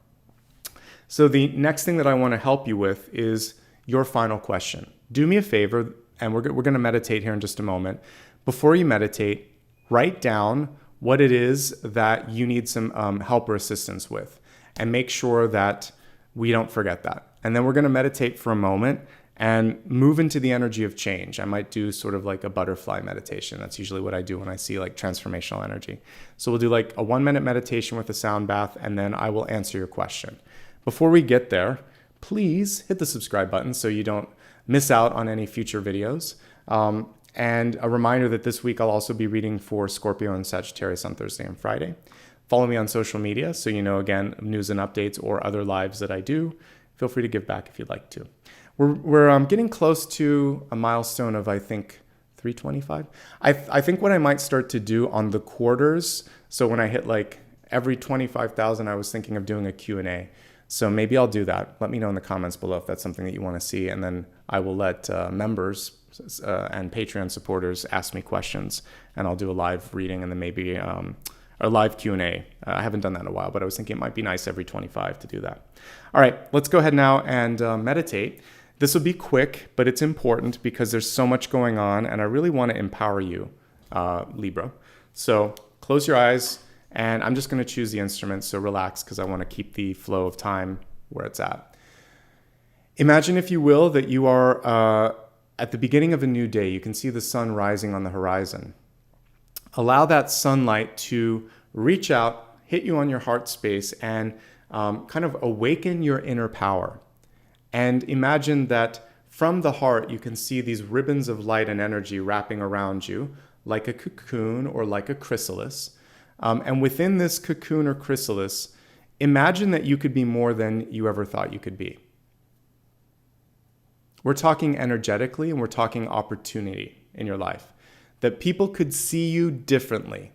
Speaker 1: So the next thing that I want to help you with is your final question. Do me a favor, and we're going to meditate here in just a moment. Before you meditate, write down what it is that you need some help or assistance with, and make sure that we don't forget that. And then we're going to meditate for a moment and move into the energy of change. I might do sort of like a butterfly meditation. That's usually what I do when I see like transformational energy. So we'll do like a 1-minute meditation with a sound bath, and then I will answer your question. Before we get there, please hit the subscribe button so you don't miss out on any future videos. And a reminder that this week I'll also be reading for Scorpio and Sagittarius on Thursday and Friday. Follow me on social media so you know, again, news and updates or other lives that I do. Feel free to give back if you'd like to. We're getting close to a milestone of, I think, 325. I think what I might start to do on the quarters, so when I hit like every 25,000, I was thinking of doing a Q&A. So maybe I'll do that. Let me know in the comments below if that's something that you want to see, and then I will let members and Patreon supporters ask me questions, and I'll do a live reading and then maybe a live Q&A. I haven't done that in a while, but I was thinking it might be nice every 25 to do that. All right, let's go ahead now and meditate. This will be quick, but it's important because there's so much going on, and I really want to empower you, Libra. So close your eyes, and I'm just going to choose the instrument, so relax because I want to keep the flow of time where it's at. Imagine, if you will, that you are at the beginning of a new day. You can see the sun rising on the horizon. Allow that sunlight to reach out, hit you on your heart space, and kind of awaken your inner power. And imagine that from the heart, you can see these ribbons of light and energy wrapping around you like a cocoon or like a chrysalis. And within this cocoon or chrysalis, imagine that you could be more than you ever thought you could be. We're talking energetically, and we're talking opportunity in your life. That people could see you differently.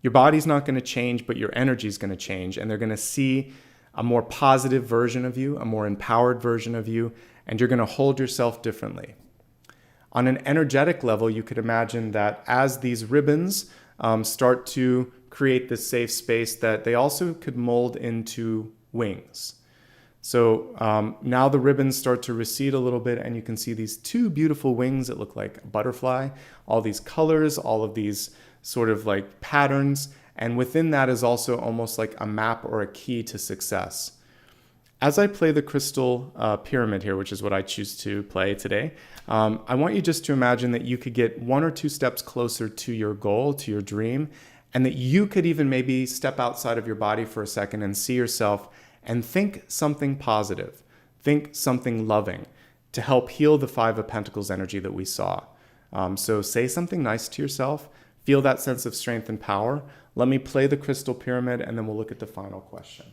Speaker 1: Your body's not going to change, but your energy is going to change, and they're going to see a more positive version of you, a more empowered version of you, and you're going to hold yourself differently. On an energetic level, you could imagine that as these ribbons start to create this safe space, that they also could mold into wings. So now the ribbons start to recede a little bit, and you can see these two beautiful wings that look like a butterfly, all these colors, all of these sort of like patterns, and within that is also almost like a map or a key to success. As I play the crystal pyramid here, which is what I choose to play today, I want you just to imagine that you could get 1 or 2 steps closer to your goal, to your dream, and that you could even maybe step outside of your body for a second and see yourself and think something positive, think something loving to help heal the 5 of Pentacles energy that we saw. So say something nice to yourself, feel that sense of strength and power. Let me play the crystal pyramid, and then we'll look at the final question.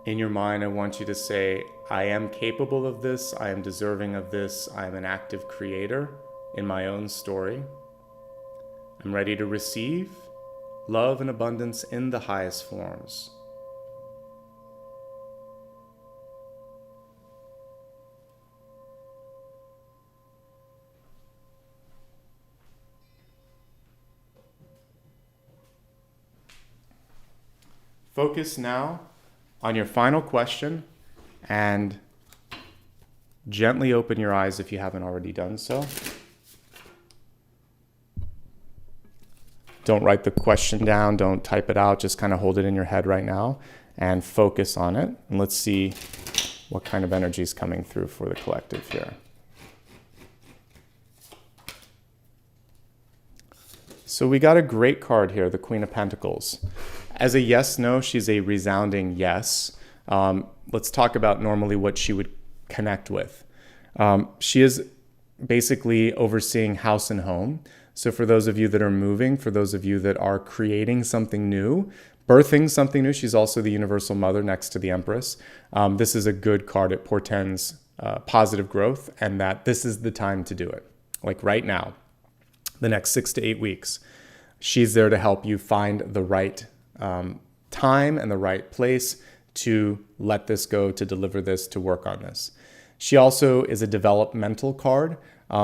Speaker 1: In your mind, I want you to say, I am capable of this, I am deserving of this, I am an active creator in my own story. I'm ready to receive love and abundance in the highest forms. Focus now on your final question and gently open your eyes if you haven't already done so. Don't write the question down, don't type it out, just kind of hold it in your head right now and focus on it. And let's see what kind of energy is coming through for the collective here. So we got a great card here, the Queen of Pentacles. As a yes/no, she's a resounding yes. Let's talk about normally what she would connect with. She is basically overseeing house and home. So for those of you that are moving, for those of you that are creating something new, birthing something new, she's also the Universal Mother next to the Empress. This is a good card. It portends positive growth, and that this is the time to do it. Like right now, the next 6 to 8 weeks, she's there to help you find the right time and the right place to let this go, to deliver this, to work on this. She also is a developmental card.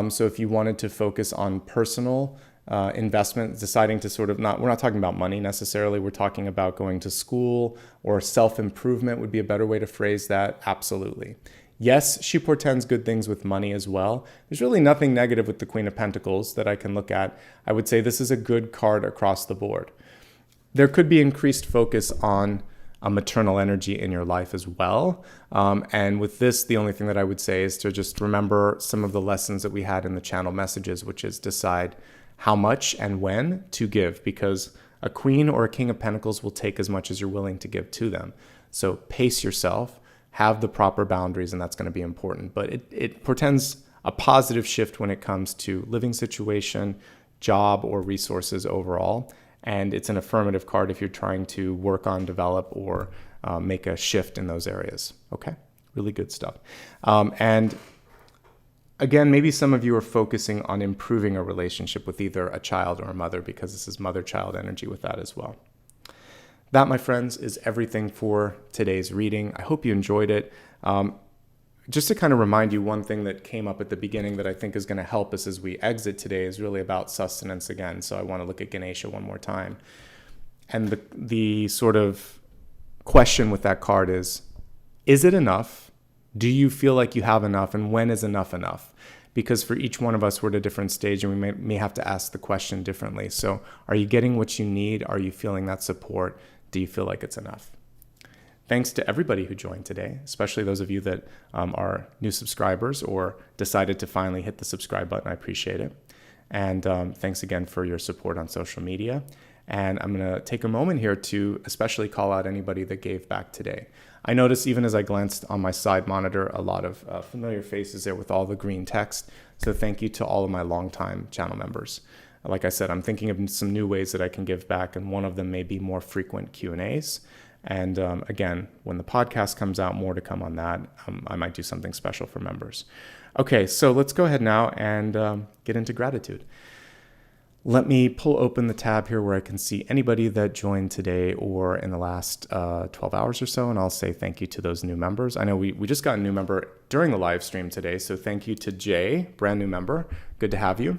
Speaker 1: So if you wanted to focus on personal investment, deciding to sort of we're not talking about money necessarily, we're talking about going to school, or self-improvement would be a better way to phrase that. Absolutely. Yes, she portends good things with money as well. There's really nothing negative with the Queen of Pentacles that I can look at. I would say this is a good card across the board. There could be increased focus on a maternal energy in your life as well. And with this, the only thing that I would say is to just remember some of the lessons that we had in the channel messages, which is decide how much and when to give, because a Queen or a King of Pentacles will take as much as you're willing to give to them. So pace yourself, have the proper boundaries, and that's going to be important. But it portends a positive shift when it comes to living situation, job, or resources overall. And it's an affirmative card if you're trying to work on, develop, or make a shift in those areas. Okay, really good stuff. And again, maybe some of you are focusing on improving a relationship with either a child or a mother, because this is mother-child energy with that as well. That, my friends, is everything for today's reading. I hope you enjoyed it. Just to kind of remind you, one thing that came up at the beginning that I think is going to help us as we exit today is really about sustenance again. So I want to look at Ganesha one more time. And the sort of question with that card is it enough? Do you feel like you have enough? And when is enough enough? Because for each one of us, we're at a different stage, and we may have to ask the question differently. So are you getting what you need? Are you feeling that support? Do you feel like it's enough? Thanks to everybody who joined today, especially those of you that are new subscribers or decided to finally hit the subscribe button. I appreciate it. And thanks again for your support on social media. And I'm going to take a moment here to especially call out anybody that gave back today. I noticed, even as I glanced on my side monitor, a lot of familiar faces there with all the green text. So thank you to all of my longtime channel members. Like I said, I'm thinking of some new ways that I can give back, and one of them may be more frequent Q&As. And again, when the podcast comes out, more to come on that. I might do something special for members. Okay, so let's go ahead now and get into gratitude. Let me pull open the tab here where I can see anybody that joined today or in the last 12 hours or so, and I'll say thank you to those new members. I know we just got a new member during the live stream today, so thank you to Jay, brand new member. Good to have you.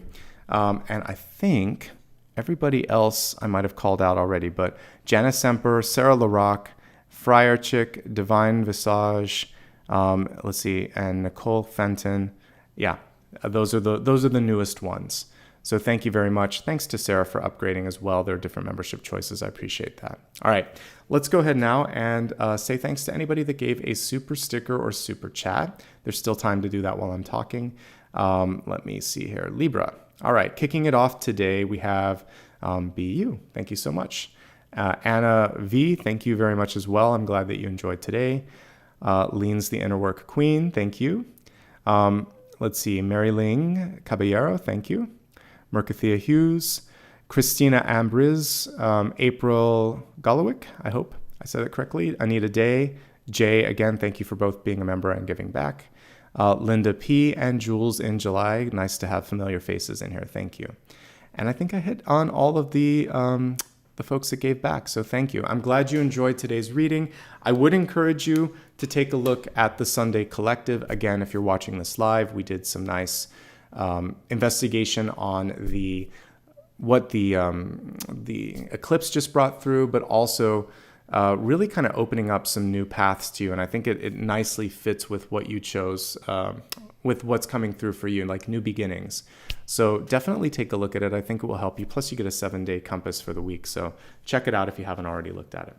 Speaker 1: And I think everybody else I might have called out already, but Janice Semper, Sarah LaRock, Friar Chick, Divine Visage, let's see, and Nicole Fenton. Yeah, those are the newest ones. So thank you very much. Thanks to Sarah for upgrading as well. There are different membership choices. I appreciate that. All right, let's go ahead now and say thanks to anybody that gave a super sticker or super chat. There's still time to do that while I'm talking. Let me see here. Libra. All right, kicking it off today, we have BU. Thank you so much. Anna V, thank you very much as well. I'm glad that you enjoyed today. Lean's the Inner Work Queen, thank you. Let's see, Mary Ling Caballero, thank you. Mercathia Hughes, Christina Ambriz, April Golowick, I hope I said it correctly. Anita Day, Jay, again, thank you for both being a member and giving back. Linda P. and Jules in July. Nice to have familiar faces in here. Thank you. And I think I hit on all of the folks that gave back. So thank you. I'm glad you enjoyed today's reading. I would encourage you to take a look at the Sunday Collective. Again, if you're watching this live, we did some nice investigation on what the eclipse just brought through, but also really kind of opening up some new paths to you. And I think it nicely fits with what you chose, with what's coming through for you, like new beginnings. So definitely take a look at it. I think it will help you. Plus you get a 7-day compass for the week. So check it out if you haven't already looked at it.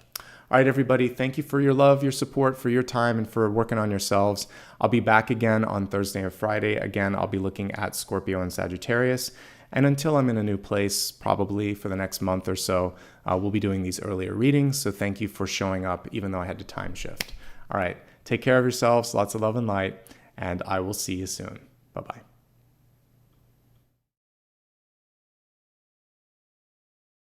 Speaker 1: All right, everybody, thank you for your love, your support, for your time, and for working on yourselves. I'll be back again on Thursday or Friday. Again, I'll be looking at Scorpio and Sagittarius. And until I'm in a new place, probably for the next month or so, we'll be doing these earlier readings. So thank you for showing up, even though I had to time shift. All right, take care of yourselves. Lots of love and light, and I will see you soon. Bye-bye.